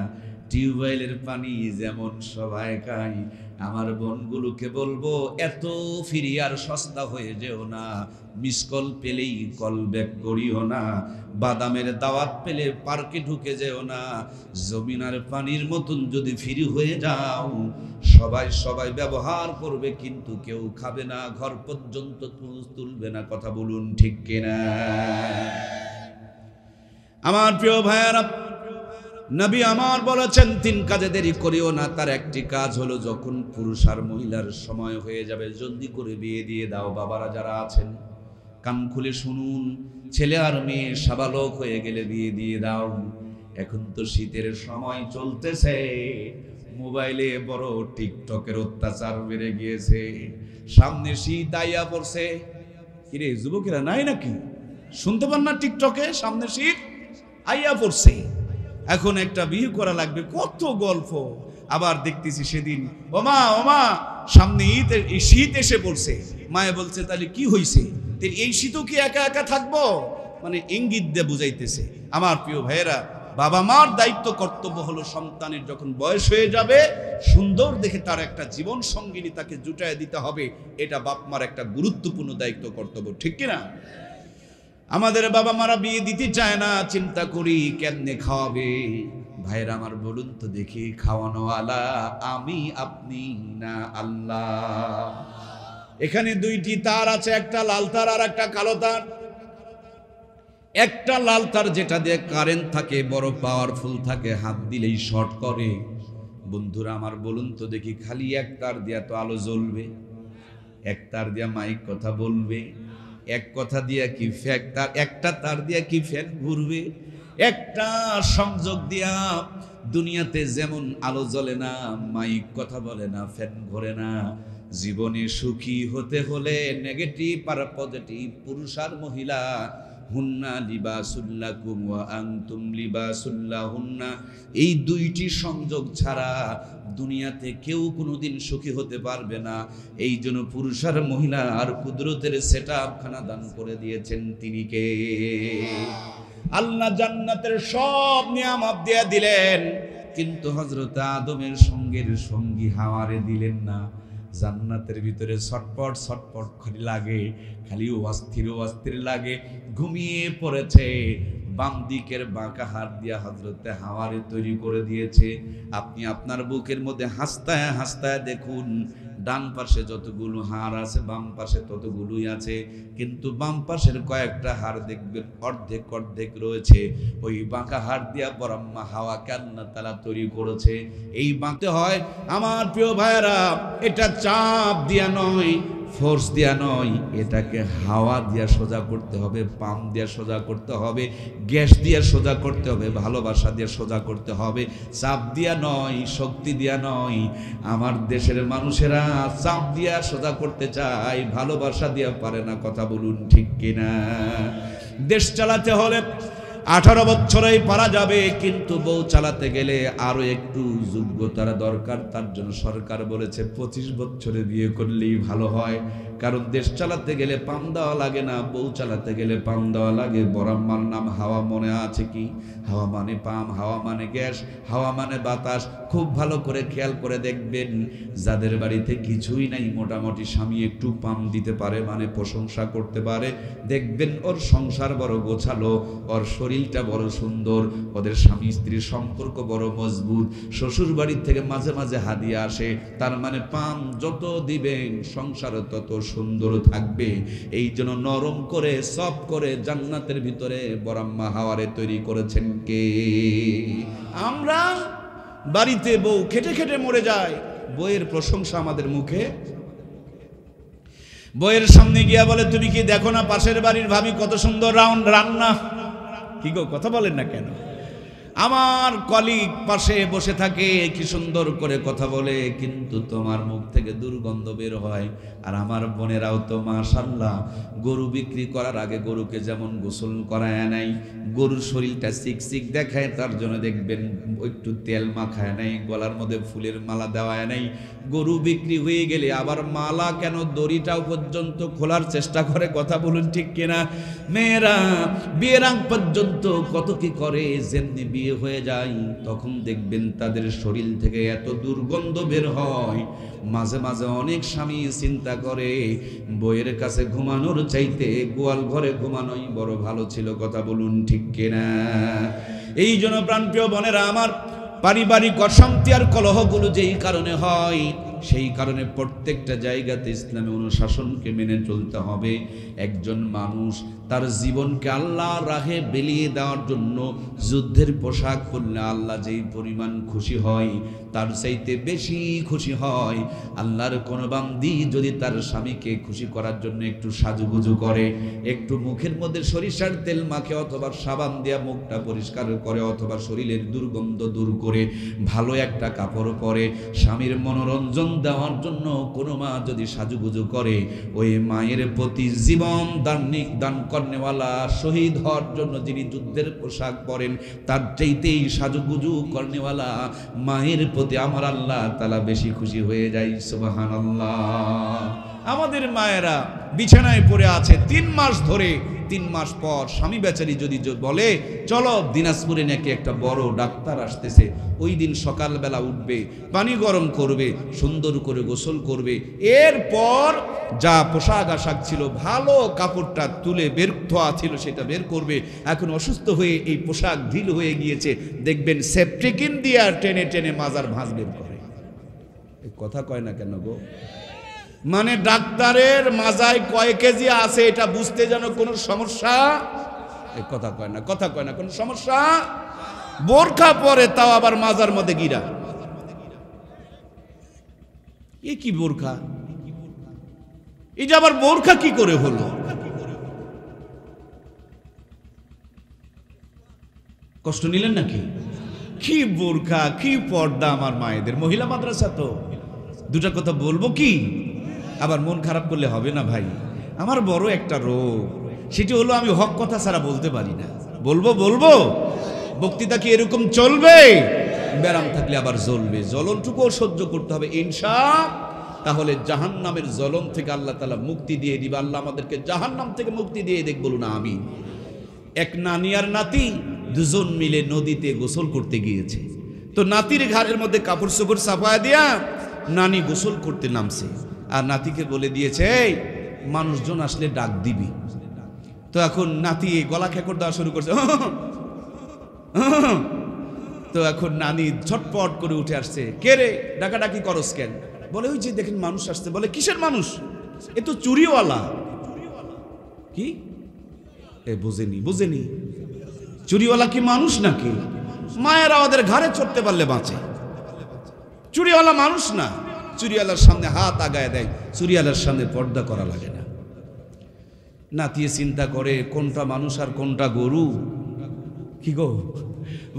S1: টিউবওয়েলের পানি যেমন সবাই খায়। আমার বোনগুলোকে বলবো, এত ফ্রি আর সস্তা হয়ে যেও না। মিস কল পেলেই কল ব্যাক করিও না। বাদামের দাওয়াত পেলে পার্কে ঢুকে যেও না। জমিনার পানির মতন যদি ফ্রি হয়ে যাও, সবাই ব্যবহার করবে, কিন্তু কেউ খাবে না, ঘর পর্যন্ত তুলবে না। কথা বলুন ঠিক কিনা? আমার প্রিয় ভাইয়েরা, নবী আমার বলেছেন 3 কাজে দেরি করিও না। তার একটি কাজ হলো, যখন পুরুষ আর মহিলার সময় হয়ে যাবে জলদি করে বিয়ে দিয়ে দাও। বাবারা যারা আছেন কান খুলে শুনুন, ছেলে আর মেয়ে সাবালক হয়ে গেলে বিয়ে দিয়ে দাও। এখন তো শীতের সময় চলতেছে, মোবাইলে বড় টিকটকের অত্যাচার বেড়ে গিয়েছে। সামনে শীত আইয়া পড়ছে। কিরে যুবকেরা, নাই নাকি? শুনতে পান না? টিকটকে সামনে শীত আইয়া পড়ছে, এখন একটা বিয়ে করা লাগবে, কত গল্প। আবার দেখতেছি সেদিন, ওমা সামনে শীত এসে পড়ছে। মায়ে বলছে, তাহলে কি হয়েছে? এই শীতও কি একা একা থাকবো? মানে ইঙ্গিত দিয়ে বুঝাইতেছে। আমার প্রিয় ভাইয়েরা, বাবা মার দায়িত্ব কর্তব্য হলো, সন্তানের যখন বয়স হয়ে যাবে, সুন্দর দেখে তার একটা জীবন সঙ্গিনী তাকে জুটায় দিতে হবে। এটা বাপ মার একটা গুরুত্বপূর্ণ দায়িত্ব কর্তব্য, ঠিক কিনা? আমাদের বাবা মারা বিয়ে দিতে চায় না, চিন্তা করি কেমনে খাওয়াবে। ভাইরা আমার বলুন তো দেখি, খাওয়ানোওয়ালা আমি আপনি না আল্লাহ? এখানে 2টি তার আছে, একটা লাল তার আর একটা কালো তার। একটা লাল তার যেটা দিয়ে কারেন্ট থাকে, বড় পাওয়ারফুল থাকে, হাত দিলেই শর্ট করে। বন্ধুরা আমার বলুন তো দেখি, খালি এক তার দিয়া তো আলো জ্বলবে, এক তার দিয়া মাইক কথা বলবে, এক কথা দিয়া কি একটা তার দিয়া কি ফ্যান ঘুরবে? একটা সংযোগ দিয়া দুনিয়াতে যেমন আলো জ্বলে না, মাইক কথা বলে না, ফ্যান ঘোরে না। জীবনে সুখী হতে হলে নেগেটিভ আর পজিটিভ, পুরুষ আর মহিলা, হুন্না লিবাসুল্লাকুম ওয়া আনতুম লিবাসুল্লাহুন্না, এই 2টি সংযোগ ছাড়া দুনিয়াতে কেউ কোনোদিন সুখী হতে পারবে না। এই জন্য পুরুষ আর মহিলা আর কুদরতের সেটআপ খানা দান করে দিয়েছেন তিনি কে? আল্লাহ জান্নাতের সব নিয়ামত দিয়ে দিলেন, কিন্তু হযরত আদমের সঙ্গী হাওয়ারে দিলেন না। জান্নাতের ভিতরে ছটপট খালি লাগে, খালি অস্থির লাগে। ঘুমিয়ে পড়েছে, বাম দিকের বাঁকা হাত দিয়া হযরতে হাওয়ারে তৈরি করে দিয়েছে। আপনি আপনার বুকের মধ্যে হাসতায় দেখুন, ডান পাশে যতগুলো হাড় আছে বাম পাশে ততগুলোই আছে, কিন্তু বাম পাশের কয়েকটা হাড় দেখবেন অর্ধেক অর্ধেক রয়েছে। ওই বাঁকা হাড় দিয়া বরাম্মা হাওয়া কান্না তালা তৈরি করেছে। এই বাঁকতে হয় আমার প্রিয় ভাইয়েরা, এটা চাপ দিয়া নয়, ফোর্স দিয়া নয়, এটাকে হাওয়া দিয়া সোজা করতে হবে, পাম্প দিয়া সোজা করতে হবে, গ্যাস দিয়া সোজা করতে হবে, ভালোবাসা দিয়া সোজা করতে হবে, চাপ দিয়া নয়, শক্তি দিয়া নয়। আমার দেশের মানুষেরা চাপ দিয়া সোজা করতে চায়, ভালোবাসা দিয়া পারে না। কথা বলুন ঠিক কিনা? দেশ চালাতে হলে 18 বছরেই পারা যাবে, কিন্তু বউ চালাতে গেলে আরো একটু যোগ্যতার দরকার। তার জন্য সরকার বলেছে 25 বছরে বিয়ে করলেই ভালো হয়। কারণ দেশ চালাতে গেলে পাম দেওয়া লাগে না, বউ চালাতে গেলে পাম দেওয়া লাগে। বরাম্মার নাম হাওয়া, মনে আছে কি? হাওয়া মানে পাম, হাওয়া মানে গ্যাস, হাওয়া মানে বাতাস। খুব ভালো করে খেয়াল করে দেখবেন, যাদের বাড়িতে কিছুই নাই, মোটামুটি স্বামী একটু পাম দিতে পারে, মানে প্রশংসা করতে পারে, দেখবেন ওর সংসার বড় গোছালো, ওর শরীরটা বড় সুন্দর, ওদের স্বামী স্ত্রীর সম্পর্ক বড় মজবুত। শ্বশুর বাড়ির থেকে মাঝে মাঝে হাদিয়া আসে, তার মানে পাম যত দিবেন সংসার তত সুন্দর থাকবে। এই জন্য নরম করে সফট করে জান্নাতের ভিতরে বরাম্মা হাওয়ারে তৈরি করেছেন কে? আমরা বাড়িতে বউ খেটে খেটে মরে যায়, বইয়ের প্রশংসা আমাদের মুখে। বইয়ের সামনে গিয়া বলে, তুমি কি দেখো না পাশের বাড়ির ভাবি কত সুন্দর রান্না? কি গো, কথা বলেন না কেন? আমার কলিগ পাশে বসে থাকে, কি সুন্দর করে কথা বলে, কিন্তু তোমার মুখ থেকে দুর্গন্ধ বের হয়। আর আমার বোনেরাও তো মাশাআল্লাহ, গরু বিক্রি করার আগে গরুকে যেমন গোসল করায় নাই, গরুর শরীরটা চিকচিক দেখায়, তার জন্য দেখবেন একটু তেল মাখায় নাই, গলার মধ্যে ফুলের মালা দেওয়ায় নাই। গরু বিক্রি হয়ে গেলে আবার মালা কেন, দড়িটাও পর্যন্ত খোলার চেষ্টা করে। কথা বলুন ঠিক কিনা? মেয়েরা বিয়ের আগ পর্যন্ত কত কি করে, যেমনি বিয়ে হয়ে যায় তখন দেখবেন তাদের শরীর থেকে এত দুর্গন্ধ বের হয়। মাঝে মাঝে অনেক স্বামী চিন্তা করে, বইয়ের কাছে ঘুমানোর চাইতে গোয়াল ঘরে ঘুমানোই বড় ভালো ছিল। কথা বলুন ঠিক কিনা? এই জন্য প্রাণপ্রিয় বোনেরা আমার, পারিবারিক অশান্তি আর কলহগুলো যেই কারণে হয়, সেই কারণে প্রত্যেকটা জায়গাতে ইসলামী অনুশাসনকে মেনে চলতে হবে। একজন মানুষ তার জীবনকে আল্লাহর রাহে বিলিয়ে দেওয়ার জন্য যুদ্ধের পোশাক পরলে আল্লাহ যেই পরিমাণ খুশি হয়, তার চাইতে বেশি খুশি হয় আল্লাহর কোন বান্দি যদি তার স্বামীকে খুশি করার জন্য একটু সাজুগুজু করে, একটু মুখের মধ্যে সরিষার তেল মাখে, অথবা সাবান দিয়া মুখটা পরিষ্কার করে, অথবা শরীরের দুর্গন্ধ দূর করে ভালো একটা কাপড় পরে, স্বামীর মনোরঞ্জন দেওয়ার জন্য কোনো মা যদি সাজুগুজু করে, ওই মায়ের প্রতি জীবন দান করনেওয়ালা, শহীদ হওয়ার জন্য যিনি যুদ্ধের পোশাক পরেন, তার চাইতেই সাজুগুজু করনেওয়ালা মায়ের প্রতি আমার আল্লাহ তাআলা বেশি খুশি হয়ে যায়। সুবহানাল্লাহ। আমাদের মায়েরা বিছানায় পড়ে আছে 3 মাস ধরে, 3 মাস পর স্বামী বেচারি যদি বলে চলো দিনাজপুরে নাকি একটা বড় ডাক্তার আসতেছে, ওই দিন সকালবেলা উঠবে, পানি গরম করবে, সুন্দর করে গোসল করবে, এরপর যা পোশাক আশাক ছিল ভালো কাপড়টা তুলে বের ধোয়া ছিল সেটা বের করবে। এখন অসুস্থ হয়ে এই পোশাক ঢিল হয়ে গিয়েছে, দেখবেন সেপ্টিকিন দিয়ে টেনে টেনে মাজার ভাঁজ বের করে। এই কথা কয় না কেন গো? মানে ডাক্তারের মাজায় কয় কেজি আছে এটা বুঝতে যেন কোনো সমস্যা, এই কথা কয় না, কথা কয় না, কোনো সমস্যা। বোরখা পরে, তাও আবার মাজার মধ্যে গিরা। এ কি বোরখা? এই যে আবার বোরখা কি করে হলো? কষ্ট নিলেন নাকি? কি বোরখা, কি পর্দা আমার মায়েদের। মহিলা মাদ্রাসা তো। দুটা কথা বলবো কি, আবার মন খারাপ করলে হবে না ভাই। আমার বড় একটা রোগ, সেটি হলো আমি হক কথা ছাড়া বলতে পারি না। বলবো বক্তৃতা কি এরকম চলবে? ব্যারাম থাকলে আবার জ্বলবে, জ্বলনটুকুও সহ্য করতে হবে তাহলে জাহান্নামের জ্বলন থেকে আল্লাহ তাআলা মুক্তি দিয়ে দিবে। আল্লাহ আমাদেরকে জাহান্নাম থেকে মুক্তি দিয়ে দেখ, বলুন আমিন। এক নানি আর নাতি দুজন মিলে নদীতে গোসল করতে গিয়েছে। তো নাতির ঘাড়ের মধ্যে কাপড় চোপড় চাপায়া দিয়া নানি গোসল করতে নামছে, আর নাতিকে বলে দিয়েছে এই মানুষজন আসলে ডাক দিবি। তো এখন নাতি গলা খেকর দেওয়া শুরু করছে। তো এখন নানি ঝটপট করে উঠে আসছে, কে রে ডাকাডাকি করস কেন? বলে ওই যে দেখেন মানুষ আসছে। বলে কিসের মানুষ? এ তো চুরিওয়ালা। কি এ বুঝেনি চুরিওয়ালা কি মানুষ নাকি? মায়েরা ওদের ঘাড়ে চড়তে পারলে বাঁচে। চুরিওয়ালা মানুষ না। চুরিওয়ালার সামনে হাত আগায় দেয়, চুরিওয়ালার সামনে পর্দা করা লাগে না। নাতিয়ে চিন্তা করে কোনটা মানুষ আর কোনটা গরু। কি গো,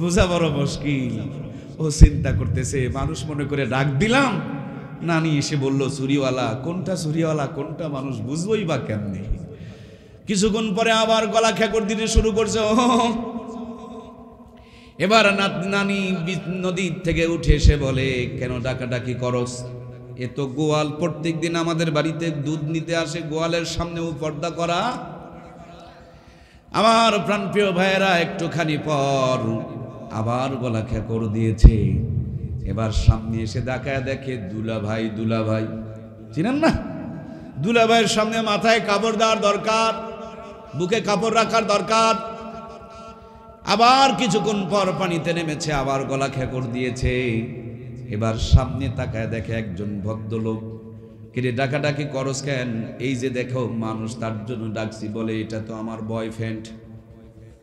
S1: বোঝা বড় মুশকিল। ও চিন্তা করতেছে, মানুষ মনে করে ডাক দিলাম, নানি এসে বলল চুরিওয়ালা। কোনটা চুরিওয়ালা কোনটা মানুষ বুঝবই বা কেমনে? কিছুক্ষণ পরে আবার গলা খেকর দিতে শুরু করছে। এবার নানি নদীর থেকে উঠে এসে বলে, কেন ডাকাডাকি করস? এ তো গোয়াল, প্রত্যেক দিন আমাদের বাড়িতে দুধ নিতে আসে, গোয়ালের সামনেও পর্দা করা। আমার প্রাণপ্রিয় ভাইয়েরা, একটুখানি পর আবার গলা খেকর দিয়েছে। এবার সামনে এসে তাকায় দেখে দুলাভাই। চিনেন না? দুলাভাইয়ের সামনে মাথায় কাপড় দেওয়ার দরকার, বুকে কাপড় রাখার দরকার। আবার কিছুক্ষণ পর পানিতে নেমেছে, আবার গলা খেকর দিয়েছে। এবার সামনে তাকায় দেখে একজন ভদ্রলোক। কিরে ডাকাডাকি করস কেন? এই যে দেখো মানুষ, তার জন্য ডাকছি। বলে এটা তো আমার বয়ফ্রেন্ড।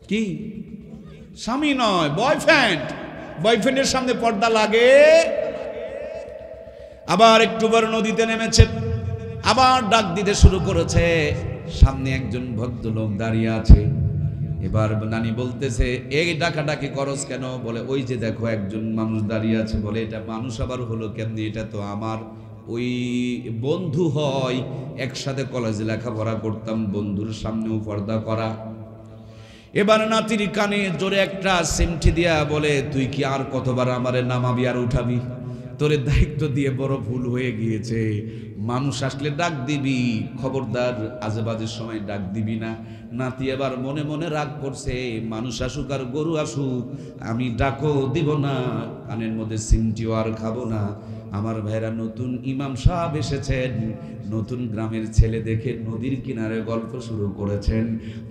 S1: কি? স্বামী নয়, বয়ফ্রেন্ড। বয়ফ্রেন্ডের সামনে পর্দা লাগে? আবার একটু বড় নদীতে নেমেছে, আবার ডাক দিতে শুরু করেছে। সামনে একজন ভদ্রলোক দাঁড়িয়ে আছে। এবার নানি বলতেছে, এই ডাকাডাকি করস কেন? বলে ওই যে দেখো একজন মানুষ দাঁড়িয়ে আছে। বলে এটা মানুষ আবার হলো কেমনি? এটা তো আমার ওই বন্ধু হয়, একসাথে কলেজে লেখাপড়া করতাম, বন্ধুর সামনেও পর্দা করা। এবার নাতির কানে জোরে একটা সিমটি দিয়া বলে, তুই কি আর কতবার আমারে নামাবি আর উঠাবি? তোরে দায়িত্ব দিয়ে বড় ভুল হয়ে গিয়েছে। মানুষ আসলে ডাক দিবি, খবরদার আজেবাজের সময় ডাক দিবি না। নাতি এবার মনে মনে রাগ করছে, মানুষ আসুক আর গরু আসুক, আমি ডাকও দিব না, কানের মধ্যে সিমটিও আর খাবো না। আমার ভাইরা, নতুন ইমাম সাহেব এসেছেন, নতুন গ্রামের ছেলে দেখে নদীর কিনারে গল্প শুরু করেছেন।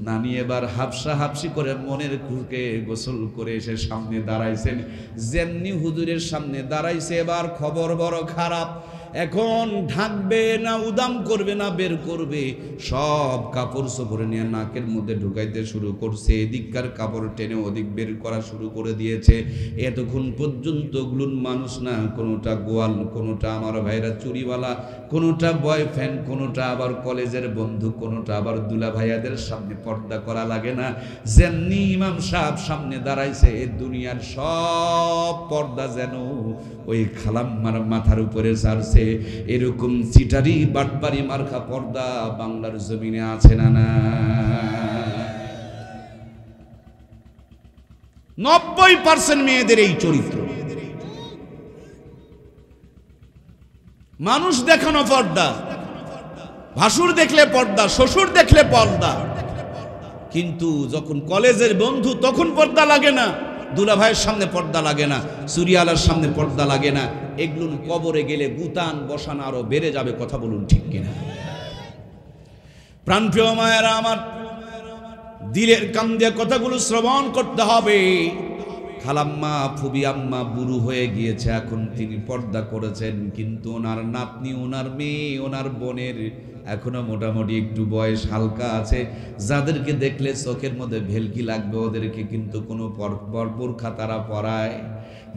S1: নানি এবার হাফসি করে মনের খুঁকে গোসল করে এসে সামনে দাঁড়াইছেন। যেমনি হুজুরের সামনে দাঁড়াইছে, এবার খবর বড় খারাপ। এখন ঢাকবে না, উদাম করবে না, বের করবে। সব কাপড় চোপড়ে নিয়ে নাকের মধ্যে ঢুকাইতে শুরু করছে। এদিককার কাপড় টেনে ওদিক বের করা শুরু করে দিয়েছে। এতক্ষণ পর্যন্ত গুলুন মানুষ না, কোনোটা গোয়াল, কোনোটা আমার ভাইরা চুরিওয়ালা, কোনোটা বয়ফ্রেন্ড, কোনোটা আবার কলেজের বন্ধু, কোনোটা আবার দুলা ভাইয়াদের সামনে পর্দা করা লাগে না। যেমনি ইমাম সাহেব সামনে দাঁড়াইছে, দুনিয়ার সব পর্দা যেন ওই খালাম্মার মাথার উপরে ছাড়ছে। এরকম চিটারি বাটপারি মার্কা পর্দা বাংলার জমিনে আছে না? না, 90% মেয়েদের এই চরিত্র। মানুষ দেখানো পর্দা, ভাসুর দেখলে পর্দা, শ্বশুর দেখলে পর্দা, কিন্তু যখন কলেজের বন্ধু তখন পর্দা লাগে না। দুলা ভাইয়ের সামনে পর্দা লাগে না, চুরিয়ালার সামনে পর্দা লাগে না। এগুলো কবরে গেলে গুতান বসানো আরো বেড়ে যাবে। কথা বলুন ঠিক কিনা? প্রাণপ্রিয় মায়েরা আমার, দিলের কান দিয়ে কথাগুলো শ্রবণ করতে হবে। খালাম্মা, ফুবি আম্মা বুড়ো হয়ে গিয়েছে, এখন তিনি পর্দা করেছেন, কিন্তু ওনার নাতনি, ওনার মেয়ে, ওনার বোনের এখনো মোটামুটি একটু বয়স হালকা আছে। যাদেরকে দেখলে চোখের মধ্যে ভেলকি লাগবে, ওদেরকে কিন্তু কোনো বোরখা তারা পরায়।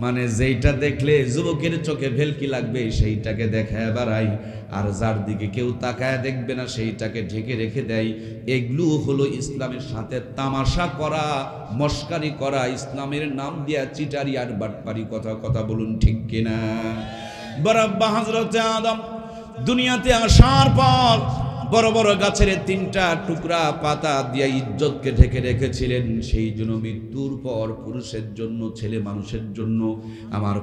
S1: মানে যেইটা দেখলে যুবকের চোখে ভেলকি লাগবে সেইটাকে দেখায় বেড়ায়, আর যার দিকে কেউ তাকায় দেখবে না সেইটাকে ঢেকে রেখে দেয়। এগুলো হলো ইসলামের সাথে তামাশা করা, মস্কারি করা, ইসলামের নাম দিয়া চিটারি আর বাটপারি। কথা বলুন ঠিক কিনা? বরাব্বা হযরতে আদম দুনিয়াতে আসার পর বড় বড় গাছের 3টা টুকরা পাতা দিয়ে ইজ্জতকে ঢেকে রেখেছিলেন। সেই জন্য মৃত্যুর পর পুরুষের জন্য, ছেলে মানুষের জন্য, আমার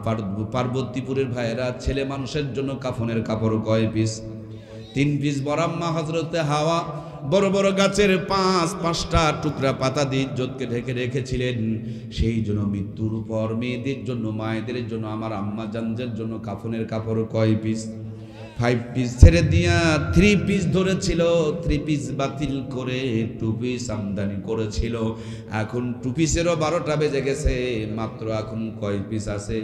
S1: পার্বতীপুরের ভাইয়েরা, ছেলে মানুষের জন্য কাফনের কাপড় কয় পিস? 3 পিস। বরাম্মা হযরতে হাওয়া বড় বড় গাছের 5টা টুকরা পাতা দিয়ে ইজ্জতকে ঢেকে রেখেছিলেন। সেই জন্য মৃত্যুর পর মেয়েদের জন্য, মায়েদের জন্য, আমার আম্মা জানদের জন্য কাফনের কাপড় কয় পিস? 5 পিস ছেড়ে দিয়া 3 পিস ধরেছিল। 3 পিস বাতিল করে 2 পিস আমদানি করেছিল। এখন 2 পিসেরও 12টা বেজে গেছে, মাত্র এখন কয় পিস আছে?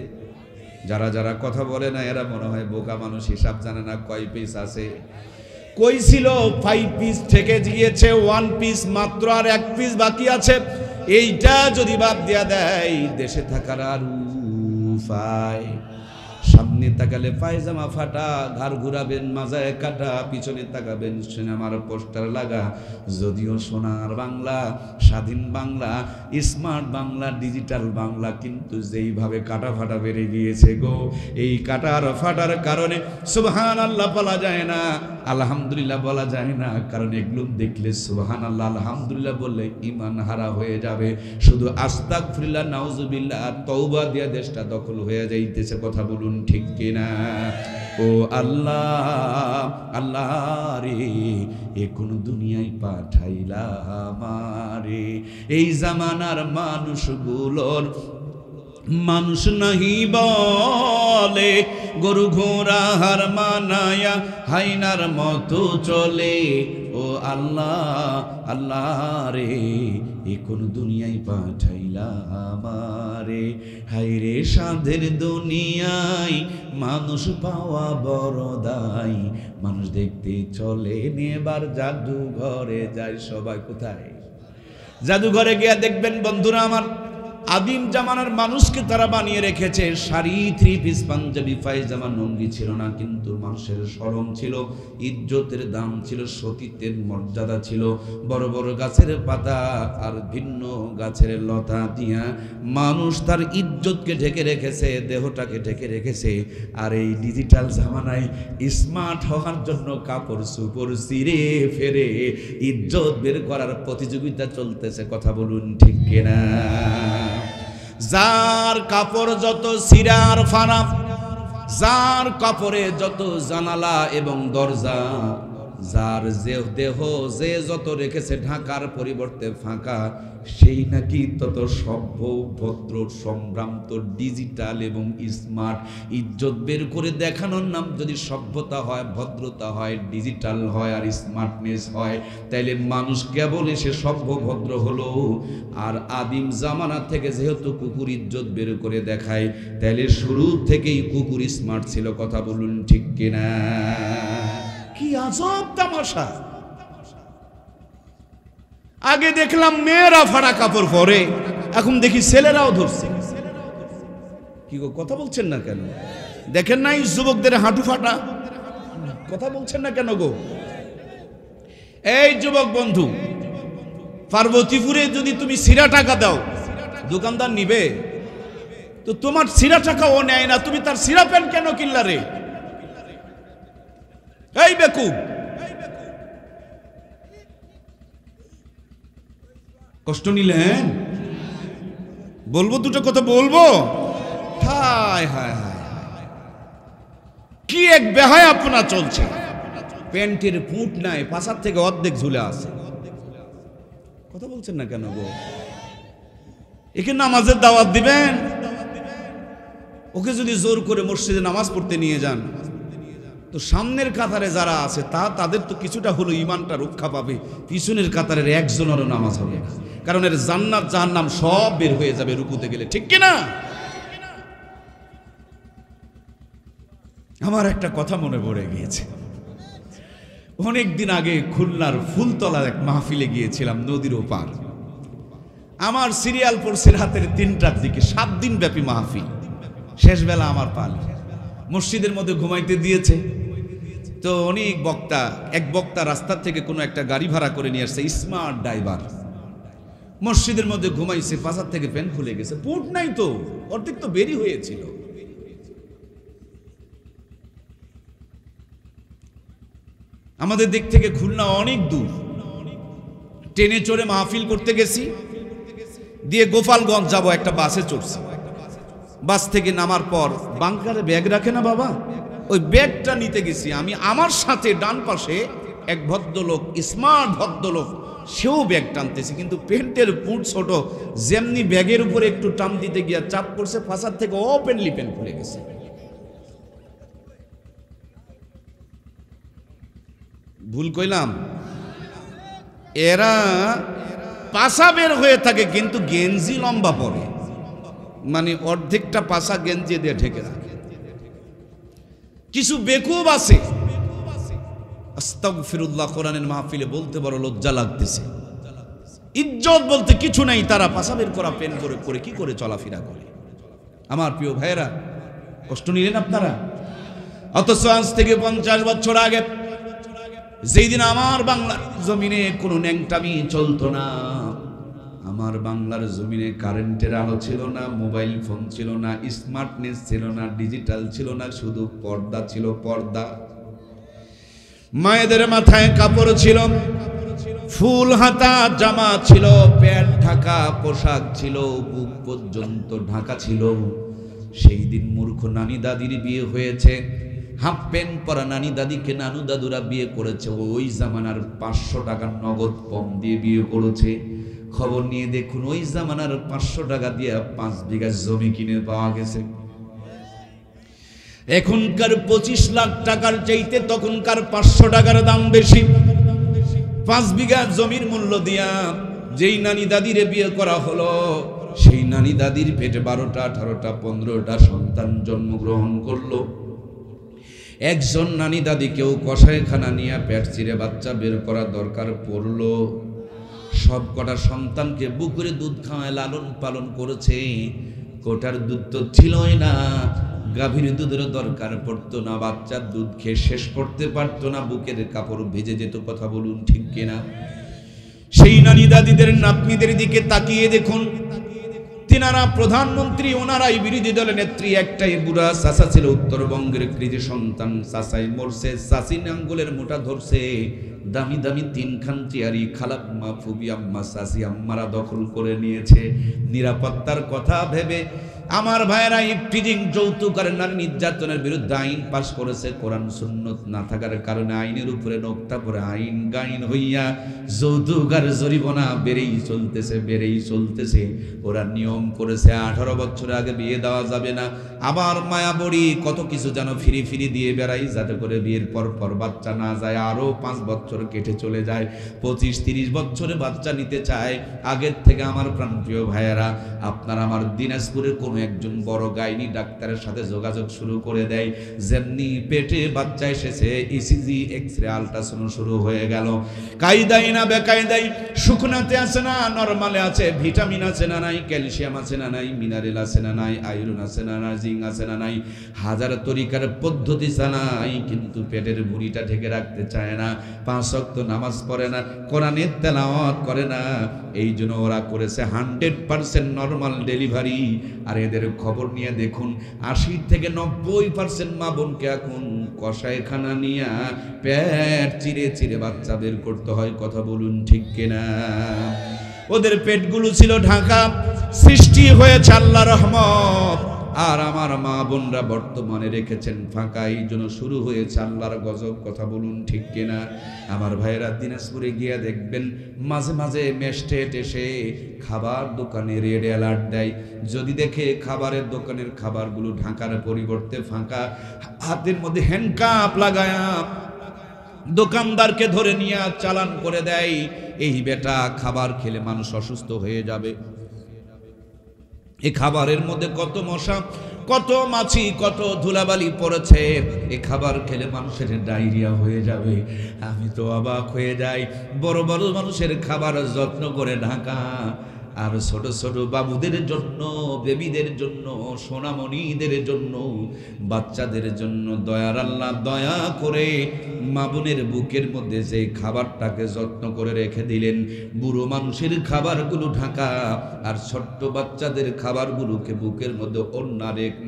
S1: যারা যারা কথা বলে না এরা মনে হয় বোকা মানুষ, হিসাব জানে না কয় পিস আছে। কই ছিল 5 পিস থেকে গিয়েছে 1 পিস মাত্র, আর 1 পিস বাকি আছে। এইটা যদি বাদ দিয়া দেয় দেশে থাকার আর উপায়। সামনে তাকালে পায়জামা ফাটা, ঘাড় ঘুরাবেন মাজায় কাটা, পিছনে তাকাবেন সিনেমার পোস্টার লাগা। যদিও সোনার বাংলা, স্বাধীন বাংলা, স্মার্ট বাংলা, ডিজিটাল বাংলা, কিন্তু যেইভাবে কাটা ফাটা বেড়ে গিয়েছে গো, এই কাটার ফাটার কারণে সুবহানাল্লাহ বলা যায় না, আলহামদুলিল্লাহ বলা যায় না। কারণ এগুলো দেখলে সুবহানাল্লাহ আলহামদুলিল্লাহ বললে ঈমান হারা হয়ে যাবে। শুধু আস্তাগফিরুল্লাহ নাউজুবিল্লাহ তওবা দিয়া দেশটা দখল হয়ে যাইতেছে। কথা বলুন ঠিক কিনা? ও আল্লাহ, আল্লাহ রে, এ কোন দুনিয়ায় পাঠাইলা আমারে? এই জামানার মানুষগুলোর মানুষ নাহি বলে, গরু ঘোড়া হার মানায়া হাইনার মতো চলে। ও আল্লাহ, আল্লাহ রে, এ কোন দুনিয়ায় পাঠাইলা আমারে? হাইরে সাধের দুনিয়ায় মানুষ পাওয়া বড় দায়। মানুষ দেখতে চলে নেবার জাদুঘরে যায়। সবাই কোথায়? জাদুঘরে গিয়া দেখবেন বন্ধুরা আমার, আদিম জামানার মানুষকে তারা বানিয়ে রেখেছে। শাড়ি, 3 পিস, পাঞ্জাবি, পায়জামা, লুঙ্গি ছিল না, কিন্তু মানুষের শরম ছিল, ইজ্জতের দাম ছিল, সতীত্বের মর্যাদা ছিল। বড় বড় গাছের পাতা আর ভিন্ন গাছের লতা দিয়া মানুষ তার ইজ্জতকে ঢেকে রেখেছে, দেহটাকে ঢেকে রেখেছে। আর এই ডিজিটাল জামানায় স্মার্ট হওয়ার জন্য কাপড় চোপড় ছিঁড়ে ফেরে ইজ্জত বের করার প্রতিযোগিতা চলতেছে। কথা বলুন ঠিক কিনা? যার কাপড় যত ছিঁড়ার ফানা, যার কাপড়ে যত জানালা এবং দরজা, যার যে দেহ যে যত রেখেছে ঢাকার পরিবর্তে ফাঁকা, সেই নাকি তত সভ্য, ভদ্র, সম্ভ্রান্ত, ডিজিটাল এবং স্মার্ট। ইজ্জত বের করে দেখানোর নাম যদি সভ্যতা হয়, ভদ্রতা হয়, ডিজিটাল হয় আর স্মার্টনেস হয়, তাইলে মানুষ কেবল এসে সভ্য ভদ্র হলো। আর আদিম জামানা থেকে যেহেতু কুকুর ইজ্জত বের করে দেখায়, তাইলে শুরু থেকেই কুকুর স্মার্ট ছিল। কথা বলুন ঠিক কিনা? কি আজব তামাশা! আগে দেখলাম মেয়েরা ফাড়া কাপড় পরে, এখন দেখি ছেলেরাও ধরছে। কি গো, কথা বলছেন না কেন? দেখেন নাই যুবকদের হাঁটু ফাটা? কথা বলছেন না কেন গো? এই যুবক বন্ধু, পার্বতীপুরে যদি তুমি ছিঁড়া টাকা দাও, দোকানদার নিবে? তো তোমার ছিঁড়া টাকা ও নেয় না, তুমি তার ছিঁড়া প্যান্ট কেন কিনলা রে? এই বেকুব, কষ্ট নিলেন? বলবো দুটো কথা বলবো? হায় হায় হায়, কি এক বেহায়াপনা চলছে! প্যান্টের পুঁট নাই, পাশার থেকে অর্ধেক ঝুলে আছে। কথা বলছেন না কেন গো? একে নামাজের দাওয়াত দিবেন? ওকে যদি জোর করে মসজিদে নামাজ পড়তে নিয়ে যান, তো সামনের কাতারে যারা আছে তাদের তো কিছুটা হলো ইমানটা রক্ষা পাবে, পিছনের কাতারের একজনেরও নামাজ হবে না। কারণ এর জান্নাত জাহান্নাম সব বের হয়ে যাবে রুকুতে গেলে। ঠিক কিনা? আমার একটা কথা মনে পড়ে গিয়েছে। অনেক দিন আগে খুলনার ফুলতলার এক মাহফিলে গিয়েছিলাম, নদীর ওপার। আমার সিরিয়াল পড়ছে রাতের 3টার দিকে, 7 দিন ব্যাপী মাহফিল। শেষ বেলা আমার পাল, মসজিদের মধ্যে ঘুমাইতে দিয়েছে। তো অনেক বক্তা, এক বক্তা রাস্তার থেকে কোনো একটা গাড়ি ভাড়া করে নিয়ে আসছে, স্মার্ট ড্রাইভার। মসজিদের মধ্যে ঘুমাইছে, পাশার থেকে প্যান্ট খুলে গেছে, পুট নাই তো, অর্ধেক তো বেরি হয়েছিল। আমাদের দিক থেকে খুলনা অনেক দূর। ট্রেনে চড়ে মাহফিল করতে গেছি, দিয়ে গোপালগঞ্জ যাব, একটা বাসে চড়ছি। বাস থেকে নামার পর বাংকারে ব্যাগ রাখে না বাবা, ওই ব্যাগটা নিতে গেছি আমি। আমার সাথে ডান পাশে এক ভদ্রলোক, স্মার্ট ভদ্রলোক, সেও ব্যাগ টানতেছে, কিন্তু প্যান্টের পুঁট ছোট, যেমনি ব্যাগের উপরে একটু টান দিতে গিয়া চাপ পড়ছে, ফাঁসার থেকে ওপেনলি প্যান্ট খুলে গেছে। ভুল কইলাম? এরা পাশা বের হয়ে থাকে কিন্তু গেঞ্জি লম্বা পরে, মানে অর্ধেকটা পাশা গেঞ্জি দিয়ে ঢেকে রাখে। কিছু বেকুব আছে, আস্তাগফিরুল্লাহ, কোরআনের মাহফিলে বলতে বড় লজ্জা লাগতেছে। ইজ্জত বলতে কিছু নাই, তারা পাশাবের করা পেন করে করে কি করে চলাফেরা করে। আমার প্রিয় ভাইয়েরা, কষ্ট নিলেন আপনারা। অথচ আজ থেকে 50 বছর আগে যেই দিন আমার বাংলার জমিনে কোনো ন্যাংটামি চলতো না, আমার বাংলার জমিনে কারেন্টের আলো ছিল না, মোবাইল ফোন ছিল না, স্মার্টনেস ছিল না, ডিজিটাল ছিল না, শুধু পর্দা ছিল, পর্দা। মায়েদের মাথায় কাপড় ছিল, ফুল হাতা জামা ছিল, পেট ঢাকা পোশাক ছিল, বুক পর্যন্ত ঢাকা ছিল। সেই দিন মূর্খ নানি দাদির বিয়ে হয়েছে, হাফ প্যান্ট পরা নানি দাদিকে নানু দাদুরা বিয়ে করেছে, ওই জামানার 500 টাকার নগদ পম দিয়ে বিয়ে করেছে। খবর নিয়ে দেখুন, ওই জামানার 500 টাকা দিয়ে 5 বিঘা জমি কিনে পাওয়া গেছে। এখনকার 25 লাখ টাকার চাইতে তখনকার 500 টাকার দাম বেশি। 5 বিঘা জমির মূল্য দিয়া যেই নানি দাদিরে বিয়ে করা হলো, সেই নানি দাদির পেটে 12টা 18টা 15টা সন্তান জন্মগ্রহণ করলো। একজন নানি দাদিকেও কষাইখানা নিয়ে পেট চিরে বাচ্চা বের করা দরকার পড়লো। সব কটা সন্তানকে বুকুরে দুধ খাওয়ায় লালন পালন করেছে। কোটার দুধ তো ছিলই না, গাভীর দুধের দরকার পড়তো না, বাচ্চার দুধ খেয়ে শেষ করতে পারতো না, বুকের কাপড় ভিজে যেত। কথা বলুন ঠিক কিনা? সেই নানি দাদিদের নাতনিদের দিকে তাকিয়ে দেখুন, তিনারা প্রধানমন্ত্রী, ওনারাই বিরোধী দলের নেত্রী। একটাই বুড়া চাচা ছিল উত্তরবঙ্গের কৃতি সন্তান, চাচাই মরছে, চাচি আঙ্গুলের মোটা ধরছে। দামি দামি 3খান চেয়ারি খালাম্মা, ফুবি আম্মা, চাচি আম্মারা দখল করে নিয়েছে। নিরাপত্তার কথা ভেবে আমার ভাইয়েরা ইফটিজিং, যৌতুক আর নারী নির্যাতনের বিরুদ্ধে আইন পাশ করেছে। কোরআন সুন্নত না থাকার কারণে আইনের উপরে নোক্তা পরে আইন গাইন হইয়া যৌতুক আর জরিমানা বেড়েই চলতেছে। ওরা নিয়ম করেছে 18 বছর আগে বিয়ে দেওয়া যাবে না। আবার মায়া বড়ি কত কিছু যেন ফিরি দিয়ে বেড়াই, যাতে করে বিয়ের পর বাচ্চা না যায়, আরো 5 বছর কেটে চলে যায়, 25-30 বছরে বাচ্চা নিতে চায় আগের থেকে। আমার প্রাণপ্রিয় ভাইয়েরা, আপনার আমার দিনাজপুরের কোন একজন বড় গাইনি ডাক্তারের সাথে যোগাযোগ শুরু করে দেয়, যেমনি পেটে বাচ্চা এসেছে, ইসিজি, এক্সরে, আল্ট্রাসাউন্ড শুরু হয়ে গেল। কায়দাই না বেকায়দাই, শুকনাতে আছে না নরমালে আছে, ভিটামিন আছে না নাই, ক্যালসিয়াম আছে না নাই, মিনারেল আছে না নাই, আয়রন আছে না নাই, জিঙ্ক আছে না নাই, হাজার তরিকার পদ্ধতি চালাই, কিন্তু পেটের ভুঁড়িটা ঢেকে রাখতে চায় না। 5 ওয়াক্ত নামাজ পড়ে না, কোরআনের তেলাওয়াত করে না। এই জন্য ওরা করেছে 100% নরমাল ডেলিভারি। আর এদের খবর নিয়ে দেখুন, 80 থেকে 90% মা বোনকে এখন কষাইখানা নিয়ে পেট চিরে বাচ্চা বের করতে হয়। কথা বলুন ঠিক কিনা? ওদের পেটগুলো ছিল ঢাকা, সৃষ্টি হয়েছে আল্লাহর রহমত, আর আমার মা বোনরা বর্তমানে রেখেছেন ফাঁকা। এই জন্য শুরু হয়েছে আল্লাহর গজব। কথা বলুন ঠিক কিনা? আমার ভাইয়েরা, দিনাজপুরে গিয়ে দেখবেন মাঝে মাঝে ম্যাজিস্ট্রেট এসে খাবার দোকানে রেড অ্যালার্ট দেয়। যদি দেখে খাবারের দোকানের খাবারগুলো ঢাকার পরিবর্তে ফাঁকা, হাতের মধ্যে হ্যান্ডকাপ লাগায়া দোকানদারকে ধরে নিয়ে চালান করে দেয়। এই বেটা খাবার খেলে মানুষ অসুস্থ হয়ে যাবে। এই খাবারের মধ্যে কত মশা, কত মাছি, কত ধুলাবালি পড়েছে, এই খাবার খেলে মানুষের ডায়রিয়া হয়ে যাবে। আমি তো অবাক হয়ে যাই। বড় বড় মানুষের খাবার যত্ন করে ঢাকা, আর ছোট ছোট বাবুদের জন্য, বেবিদের জন্য, সোনামণিদের জন্য, বাচ্চাদের জন্য দয়ার আল্লাহ দয়া করে মা বোনের বুকের মধ্যে যে খাবারটাকে যত্ন করে রেখে দিলেন, বুড়ো মানুষের খাবারগুলো ঢাকা, আর ছোট্ট বাচ্চাদের খাবারগুলোকে বুকের মধ্যে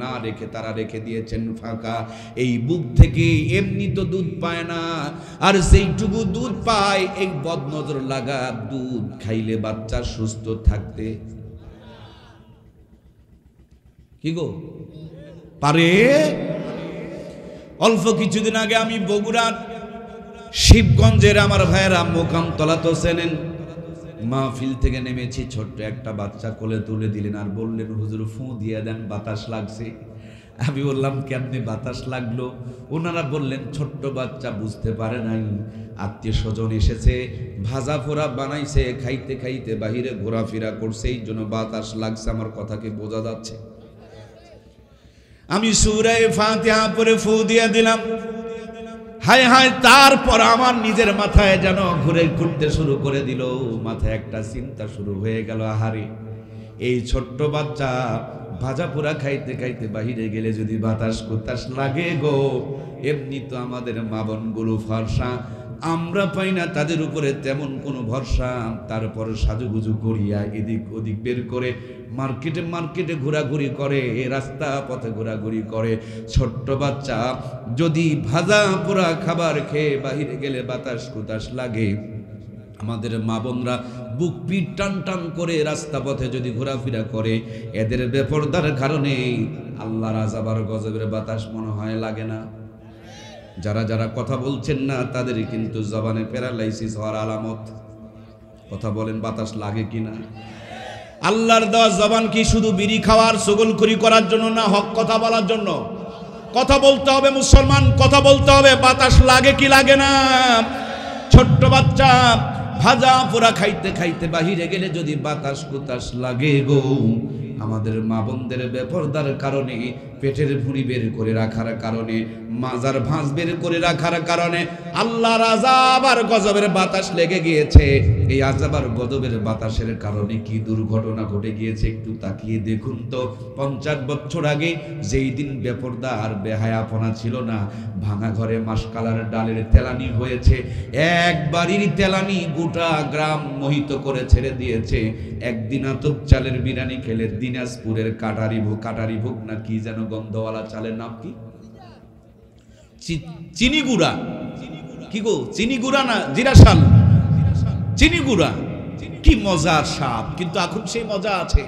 S1: না রেখে তারা রেখে দিয়েছেন ফাঁকা। এই বুক থেকে এমনি তো দুধ পায় না, আর সেইটুকু দুধ পায় এই বদনজর লাগা দুধ খাইলে বাচ্চা সুস্থ থাকতে কি গো পারে? অল্প কিছুদিন আগে আমি বগুড়ার শিবগঞ্জের আমার ভাইয়েরা মোকামতলা তো চেনেন, মাহফিল থেকে নেমেছি, ছোট্ট একটা বাচ্চা কোলে তুলে দিলেন আর বললেন, হুজুর ফু দিয়ে দেন, বাতাস লাগছে। আমি বললাম, কেমনে বাতাস লাগলো? ওনারা বললেন, ছোট্ট বাচ্চা বুঝতে পারে নাই, আত্মীয় স্বজন এসেছে, ভাজা ফোড়া বানাইছে, খাইতে খাইতে বাহিরে ঘোরাফেরা করছে, এই জন্য বাতাস লাগছে। আমার কথা কি বোঝা যাচ্ছে? আমি সূরা ফাতিহা পড়ে ফু দিয়ে দিলাম। হায় হায়, তারপর আমার নিজের মাথায় যেন ঘুরতে শুরু করে দিল, মাথায় একটা চিন্তা শুরু হয়ে গেল, আহারে এই ছোট্ট বাচ্চা ভাজা পোড়া খাইতে খাইতে বাহিরে গেলে যদি বাতাস কুতাস লাগে গো, এমনি তো আমাদের মা বোনগুলো ফর্সা, আমরা পাই না তাদের উপরে তেমন কোনো ভরসা, তারপর সাজুগুজু করিয়া এদিক ওদিক বের করে মার্কেটে মার্কেটে ঘোরাঘুরি করে, রাস্তা পথে ঘোরাঘুরি করে। ছোট্ট বাচ্চা যদি ভাজা পোড়া খাবার খেয়ে বাহিরে গেলে বাতাস কুতাস লাগে, আমাদের মা বোনরা বুক পিট টান টান করে রাস্তা পথে যদি ঘোরাফেরা করে, এদের বেপরদার কারণে আল্লাহর আযাব আর গজবের বাতাস মনে হয় লাগে না? যারা যারা কথা বলছেন না তাদের কিন্তু জবানে প্যারালাইসিস হওয়ার আলামত। কথা বলেন, বাতাস লাগে কিনা? আল্লাহর দেওয়া জবান কি শুধু বিড়ি খাওয়ার চগলখড়ি করার জন্য না, হক কথা বলার জন্য? কথা বলতে হবে মুসলমান, কথা বলতে হবে। বাতাস লাগে কি লাগে না? ছোট্ট বাচ্চা ভাজা পোড়া খাইতে খাইতে বাহিরে গেলে যদি বাতাস কুতাস লাগে গো, আমাদের মা বোনদের বেপরদার কারণে, পেটের ভুঁড়ি বের করে রাখার কারণে, মাজার ভাঁজ বের করে রাখার কারণে আল্লাহর আযাব আর গজবের বাতাস লেগে গিয়েছে। এই আযাব আর গজবের বাতাসের কারণে কি দুর্ঘটনা ঘটে গিয়েছে একটু তাকিয়ে দেখুন তো। 50 বছর আগে যেই দিন বেপরদা আর বেহায়াপনা ছিল না, ভাঙা ঘরে মাসকালার ডালের তেলানি হয়েছে, এক বাড়ির তেলানি গোটা গ্রাম মোহিত করে ছেড়ে দিয়েছে। একদিন আতপ চালের বিরিয়ানি খেলে দিনাজপুরের কাটারি ভোগ না কি যেন গন্ধওয়ালা চালের নাম কি, চিনি গুড়া, কি গো চিনি গুড়া না জিরা শাল, চিনি গুড়া, কি মজার স্বাদ। কিন্তু এখন সেই মজা আছে?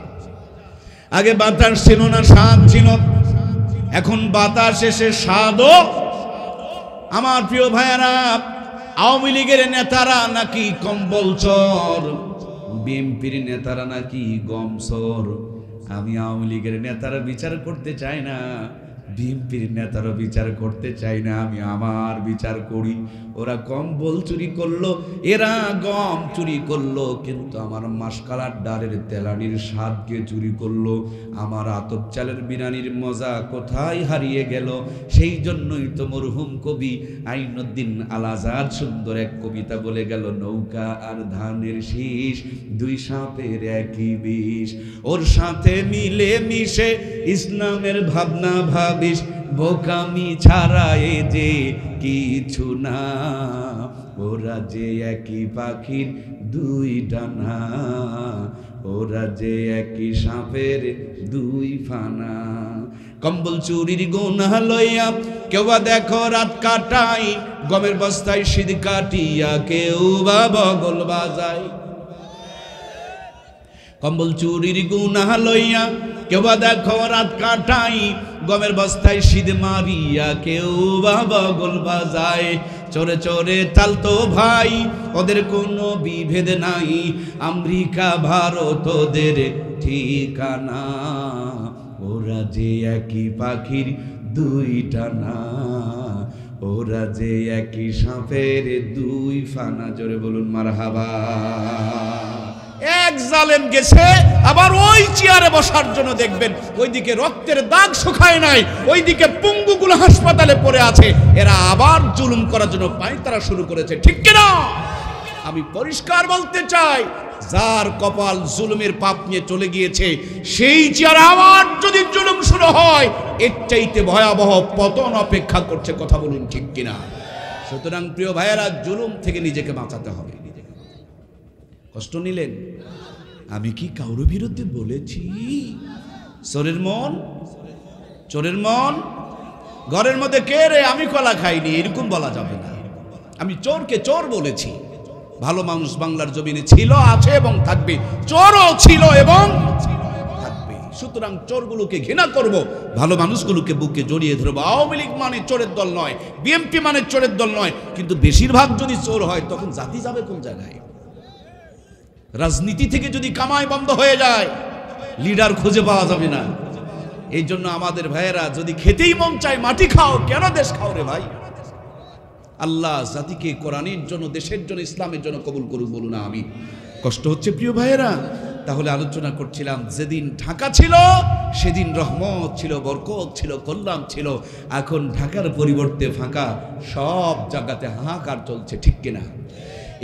S1: আগে বাতাস ছিল না, স্বাদ ছিল, এখন বাতাস এসে স্বাদও। আমার প্রিয় ভাইয়েরা, আওয়ামী লীগের নেতারা নাকি কম্বল চোর, বিএনপির নেতারা নাকি গম চোর। আমি আওয়ামী লীগের নেতারা বিচার করতে চাই না, বিএনপির নেতারও বিচার করতে চাই না, আমি আমার বিচার করি। ওরা কম্বল চুরি করলো, এরা গম চুরি করলো, কিন্তু আমার মাসকালার ডালের তেলানির স্বাদকে চুরি করলো। আমার আতপ চালের বিরিয়ানির মজা কোথায় হারিয়ে গেল? সেই জন্যই তো মরহুম কবি আইনুদ্দিন আল আজাদ সুন্দর এক কবিতা বলে গেল, নৌকা আর ধানের শীষ, দুই সাপের একই বিষ, ওর সাথে মিলে মিশে ইসলামের ভাবনা ভাবিস, বোকামি ছাড়া এ যে কিছু না, ওরা যে একই পাখির দুই ডানা, ওরা যে একই সাপের দুই ফানা। কম্বল চুরির গুনাহ লইয়া কেউ দেখো রাত কাটাই, গমের বস্তায় শীত কাটিয়া কেউ বা বগল বাজায়। কম্বল চুরির গুনাহ লইয়া কেউ দেখো রাত কাটাই, গমের বস্তায় শীত মারিয়া কেউ বা বগল বাজায়। চোরে চোরে চালতো ভাই, ওদের কোনো বিভেদ নাই, আমেরিকা ভারত ওদের ঠিকানা, ওরা যে একই পাখির দুই টানা, ওরা যে একই সাপের দুই ফানা। জোরে বলুন মারহাবা। এক জালেম গেছে আবার ওই চেয়ারে বসার জন্য, দেখবেন ওইদিকে রক্তের দাগ শুকায় নাই, ওইদিকে পঙ্গুগুলো হাসপাতালে পড়ে আছে, এরা আবার জুলুম করার জন্য পায়তারা শুরু করেছে, ঠিক কিনা? আমি পরিষ্কার বলতে চাই, যার কপাল জুলুমের পাপ নিয়ে চলে গিয়েছে, সেই চেয়ারে আবার যদি জুলুম শুরু হয়, এর চাইতে ভয়াবহ পতন অপেক্ষা করছে। কথা বলুন ঠিক কিনা? সুতরাং প্রিয় ভাইয়েরা, জুলুম থেকে নিজেকে বাঁচাতে হবে। কষ্ট নিলেন? আমি কি কারোর বিরুদ্ধে বলেছি? চোরের মন, চোরের মন, ঘরের মধ্যে কে রে আমি কলা খাইনি, এরকম বলা যাবে না। আমি চোরকে চোর বলেছি। ভালো মানুষ বাংলার জমিনে ছিল, আছে এবং থাকবে, চোরও ছিল এবং থাকবে। সুতরাং চোরগুলোকে ঘৃণা করব, ভালো মানুষগুলোকে বুকে জড়িয়ে ধরবো। আওয়ামী লীগ মানে চোরের দল নয়, বিএনপি মানে চোরের দল নয়, কিন্তু বেশিরভাগ যদি চোর হয় তখন জাতি যাবে কোন জায়গায়? রাজনীতি থেকে যদি কামাই বন্ধ হয়ে যায়, লিডার খুঁজে পাওয়া যাবে না। এই জন্য আমাদের ভাইয়েরা, যদি খেতেই মন চায় মাটি খাও, কেন দেশ খাও রে ভাই? আল্লাহ জাতিকে কোরআনের জন্য, দেশের জন্য, ইসলামের জন্য কবুল করুক, বলুন আমি। কষ্ট হচ্ছে প্রিয় ভাইয়েরা? তাহলে আলোচনা করছিলাম যেদিন ঢাকা ছিল সেদিন রহমত ছিল, বরকত ছিল, কল্যাণ ছিল। এখন ঢাকার পরিবর্তে ফাঁকা, সব জায়গাতে হাহাকার চলছে, ঠিক কিনা?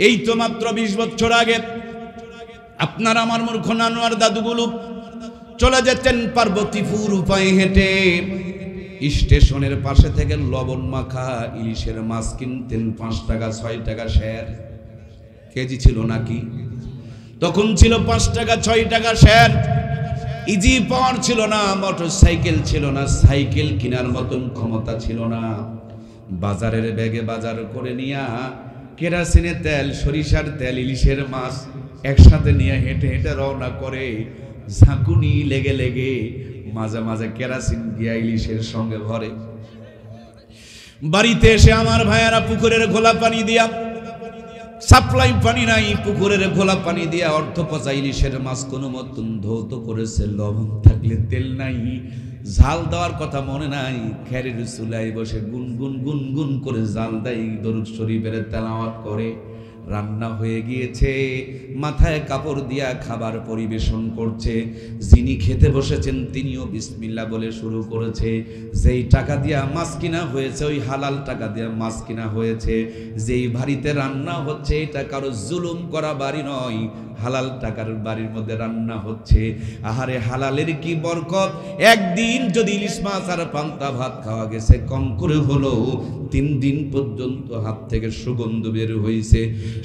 S1: এই তো মাত্র 20 বছর আগে আপনার আমার মূর্খ নানুয়ার দাদুগুলো চলে যেতেন পার্বতীপুর উপায় হেঁটে, স্টেশনের পাশে থেকে লবণ মাখা ইলিশের মাছ কিনতেন 5 টাকা 6 টাকা শের কেজি ছিল নাকি? তখন ছিল 5 টাকা 6 টাকা শের। ইজি পাওয়ার ছিল না, মোটর সাইকেল ছিল না, সাইকেল কেনার মতন ক্ষমতা ছিল না। বাজারের ব্যাগে বাজার করে নিয়া কেরাসিনের তেল, সরিষার তেল, ইলিশের মাছ একসাথে নিয়ে হেঁটে হেঁটে রওনা করে, ঝাঁকুনি লেগে লেগে মাঝে মাঝে কেরাসিন গিয়া ইলিশের সঙ্গে ভরে। বাড়িতে এসে আমার ভাইয়ারা পুকুরের ঘোলা পানি দিয়া, সাপ্লাই পানি নাই, পুকুরের ঘোলা পানি দিয়া অর্থ পচা ইলিশের মাছ কোনো মতন ধৌত করেছে। লবণ থাকলে তেল নাই, ঝাল দেওয়ার কথা মনে নাই, খেরের চুলায় বসে গুনগুন গুনগুন করে জাল দেয়, দরুদ শরীফের তেলাওয়াত করে। রান্না হয়ে গিয়েছে, মাথায় কাপড় দিয়া খাবার পরিবেশন করছে। যিনি খেতে বসেছেন তিনিও বিসমিল্লাহ বলে শুরু করেছে। যেই টাকা দিয়া মাছ কিনা হয়েছে, ওই হালাল টাকা দিয়া মাছ কিনা হয়েছে। যেই বাড়িতে রান্না হচ্ছে এটা কারো জুলুম করা বাড়ি নয়, হালাল টাকার বাড়ির মধ্যে রান্না হচ্ছে। আহারে হালালের কি বরকত! একদিন যদি ইলিশ মাছ আর পান্তা ভাত খাওয়া গেছে, কম করে হলো 3 দিন পর্যন্ত হাত থেকে সুগন্ধ বের হয়েছে।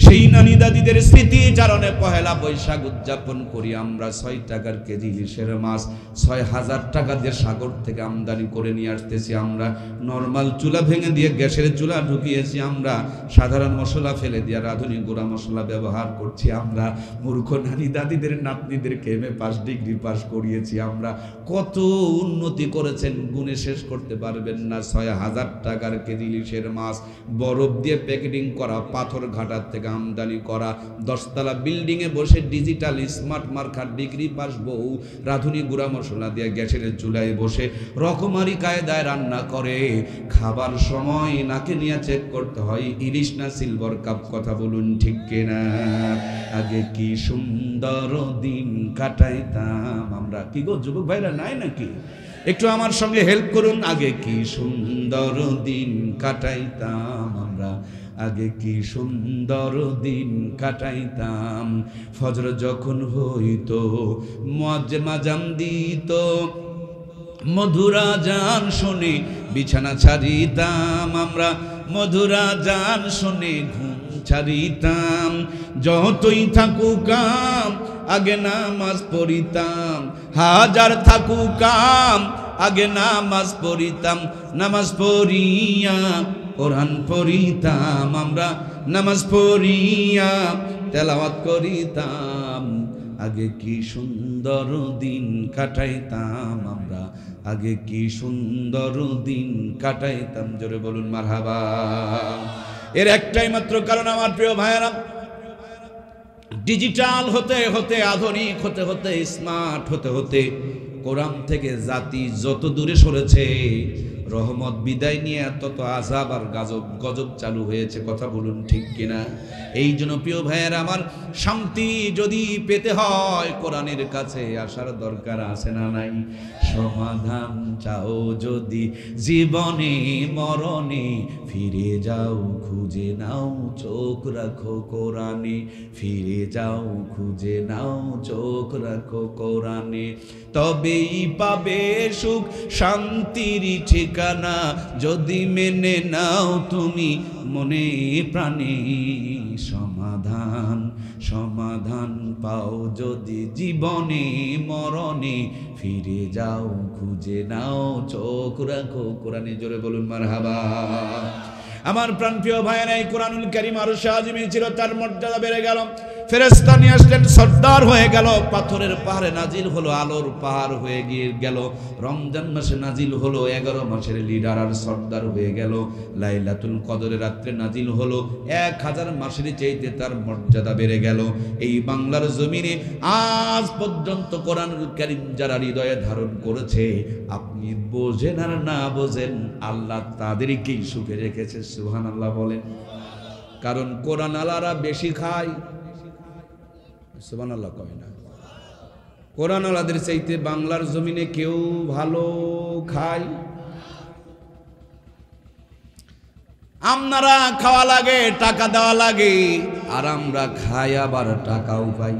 S1: সেই নানি দাদিদের স্মৃতি চারণে পহেলা বৈশাখ উদযাপন করি আমরা। 6 টাকার কেজি ইলিশের মাছ 6000 টাকা দিয়ে সাগর থেকে আমদানি করে নিয়ে আসতেছি আমরা। নর্মাল চুলা ভেঙে দিয়ে গ্যাসের চুলা ঢুকিয়েছি আমরা। সাধারণ মশলা ফেলে দিয়ে রাঁধুনি গুঁড়া মশলা ব্যবহার করছি আমরা। মূর্খ নানি দাদিদের নাতনিদেরকে এমএ পাস, ডিগ্রি পাস করিয়েছি আমরা। কত উন্নতি করেছেন, গুণে শেষ করতে পারবেন না। 6000 টাকার কেজি ইলিশের মাছ, বরফ দিয়ে প্যাকেটিং করা, পাথর ঘাটার থেকে আমদানি করা, 10 তলা বিল্ডিং এ বসে digital smart marker degree pass বউ রাঁধুনি গুঁড়া মশলা দিয়ে গ্যাসের চুলায় বসে রকমারি কায়দায় রান্না করে। খাবার সময় নাকে নিয়ে চেক করতে হয় ইলিশ না সিলভার কাপ। কথা বলুন ঠিক কিনা? আগে কি সুন্দর দিন কাটাইতাম আমরা। কি গো যুবক ভাইরা নাই নাকি? একটু আমার সঙ্গে হেল্প করুন। আগে কি সুন্দর দিন কাটাইতাম আমরা, আগে কি সুন্দর দিন কাটাইতাম। ফজর যখন হইতো মুয়াজ্জিন আযান দিত, মধুরা জান শুনে বিছানা ছাড়িতাম আমরা, মধুরা জান শুনে ঘুম ছাড়িতাম। যতই থাকুক কাম আগে নামাজ পড়িতাম, হাজার থাকুক কাম আগে নামাজ পড়িতাম। নামাজ পড়িয়া কোরআন পড়িতাম আমরা, নামাজ পড়িয়া তেলাওয়াত করিতাম। আগে কি সুন্দর দিন কাটাইতাম আমরা, আগে কি সুন্দর দিন কাটাইতাম। জোরে বলুন মারহাবা। এর একটাই মাত্র কারণ আমার প্রিয় ভাইয়েরা, ডিজিটাল হতে হতে, আধুনিক হতে হতে, স্মার্ট হতে হতে কোরআন থেকে জাতি যত দূরে সরেছে, রহমত বিদায় নিয়ে তত আযাব আর গজব চালু হয়েছে। কথা বলুন ঠিক কিনা? এই জন্য প্রিয় ভাইয়েরা আমার, শান্তি যদি পেতে হয় কোরআনের কাছে আসার দরকার আছে না নাই? সমাধান চাও যদি জীবনে মরণে, ফিরে যাও খুঁজে নাও চোখ রাখো কোরআনে, ফিরে যাও খুঁজে নাও চোখ রাখো কোরআনে। তবেই পাবে সুখ শান্তির ঠিকানা, যদি মেনে নাও তুমি মনে প্রাণে। সমাধান সমাধান পাও যদি জীবনে মরণে, ফিরে যাও খুঁজে নাও চোখ রাখো কোরআনে। জোরে বলুন মারহাবা। আমার প্রাণপ্রিয় ভাইয়েরা, এই কোরআনুল কারীম আরশে আজিমে ছিল, তার মর্যাদা বেড়ে গেল। ফেরেশতা নিয়ে আসলেন, সর্দার হয়ে গেল। পাথরের পাহাড়ে নাজিল হলো, আলোর পাহাড় হয়ে গিয়ে গেল। রমজান মাসে নাজিল হলো, 11 মাসের লিডার আর সর্দার হয়ে গেল। লাইলাতুল কদরের রাত্রে নাজিল হলো, 1000 মাসের চাইতে তার মর্যাদা বেড়ে গেল। এই বাংলার জমিনে আজ পর্যন্ত কোরআনুল কারীম যারা হৃদয়ে ধারণ করেছে, আপনি বোঝেন আর না বোঝেন, আল্লাহ তাদেরকেই সুখে রেখেছে। সুবহানাল্লাহ বলেন। কারণ কোরআন আলারা বেশি খায়, সুবহানাল্লাহ কয় না, কোরআনওয়ালাদের চাইতে বাংলার জমিনে কেউ ভালো খায়? আপনারা খাওয়া লাগে, টাকা দেওয়া লাগে, আর আমরা খাই আবার টাকাও পাই।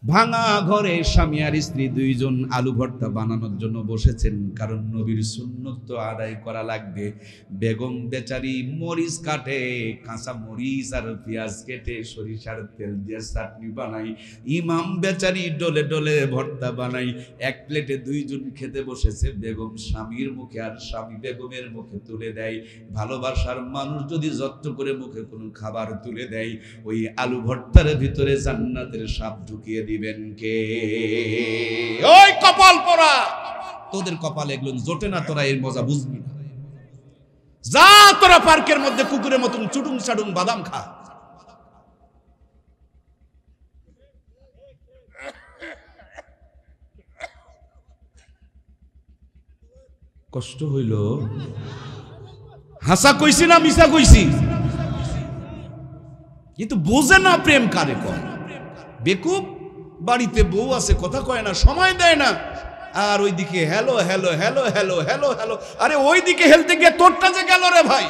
S1: ভাঙা ঘরে স্বামী আর স্ত্রী দুইজন আলু ভর্তা বানানোর জন্য বসেছেন, কারণ নবীর সুন্নত তো আদায় করা লাগবে। বেগম বেচারি মরিচ কাটে, কাঁচা মরিচ আর পেঁয়াজ কেটে সরিষার তেল দিয়ে চাটনি বানাই। ইমাম বেচারি ডলে ডলে ভর্তা বানাই। এক প্লেটে দুইজন খেতে বসেছে, বেগম স্বামীর মুখে আর স্বামী বেগমের মুখে তুলে দেয়। ভালোবাসার মানুষ যদি যত্ন করে মুখে কোনো খাবার তুলে দেয়, ওই আলু ভর্তার ভিতরে জান্নাতের সাপ ঢুকিয়ে দিবেন কে? ওই কপাল পোড়া, তোদের কপাল এগুলো জোটে না, তোরা এর মজা বুঝবি না। যা তোরা পার্কের মধ্যে কুকুরের মতন চুটুং চাটুং বাদাম খা। কষ্ট হইল? হাসা কইছি না মিছা কইছি? কিন্তু বোঝে না প্রেম কারে কয়। বেকুব, বাড়িতে বউ আছে, কথা কয় না, সময় দেয় না, আর ওইদিকে hello hello hello hello hello hello. আরে ওইদিকে হেলতে গিয়ে তোরটা যে গেল রে ভাই।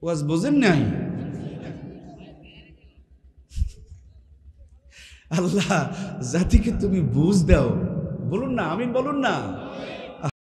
S1: ওয়াজ বোঝেন নাই? আল্লাহ জাতিকে তুমি বুঝ দাও। বলুন না, আমিন বলুন না।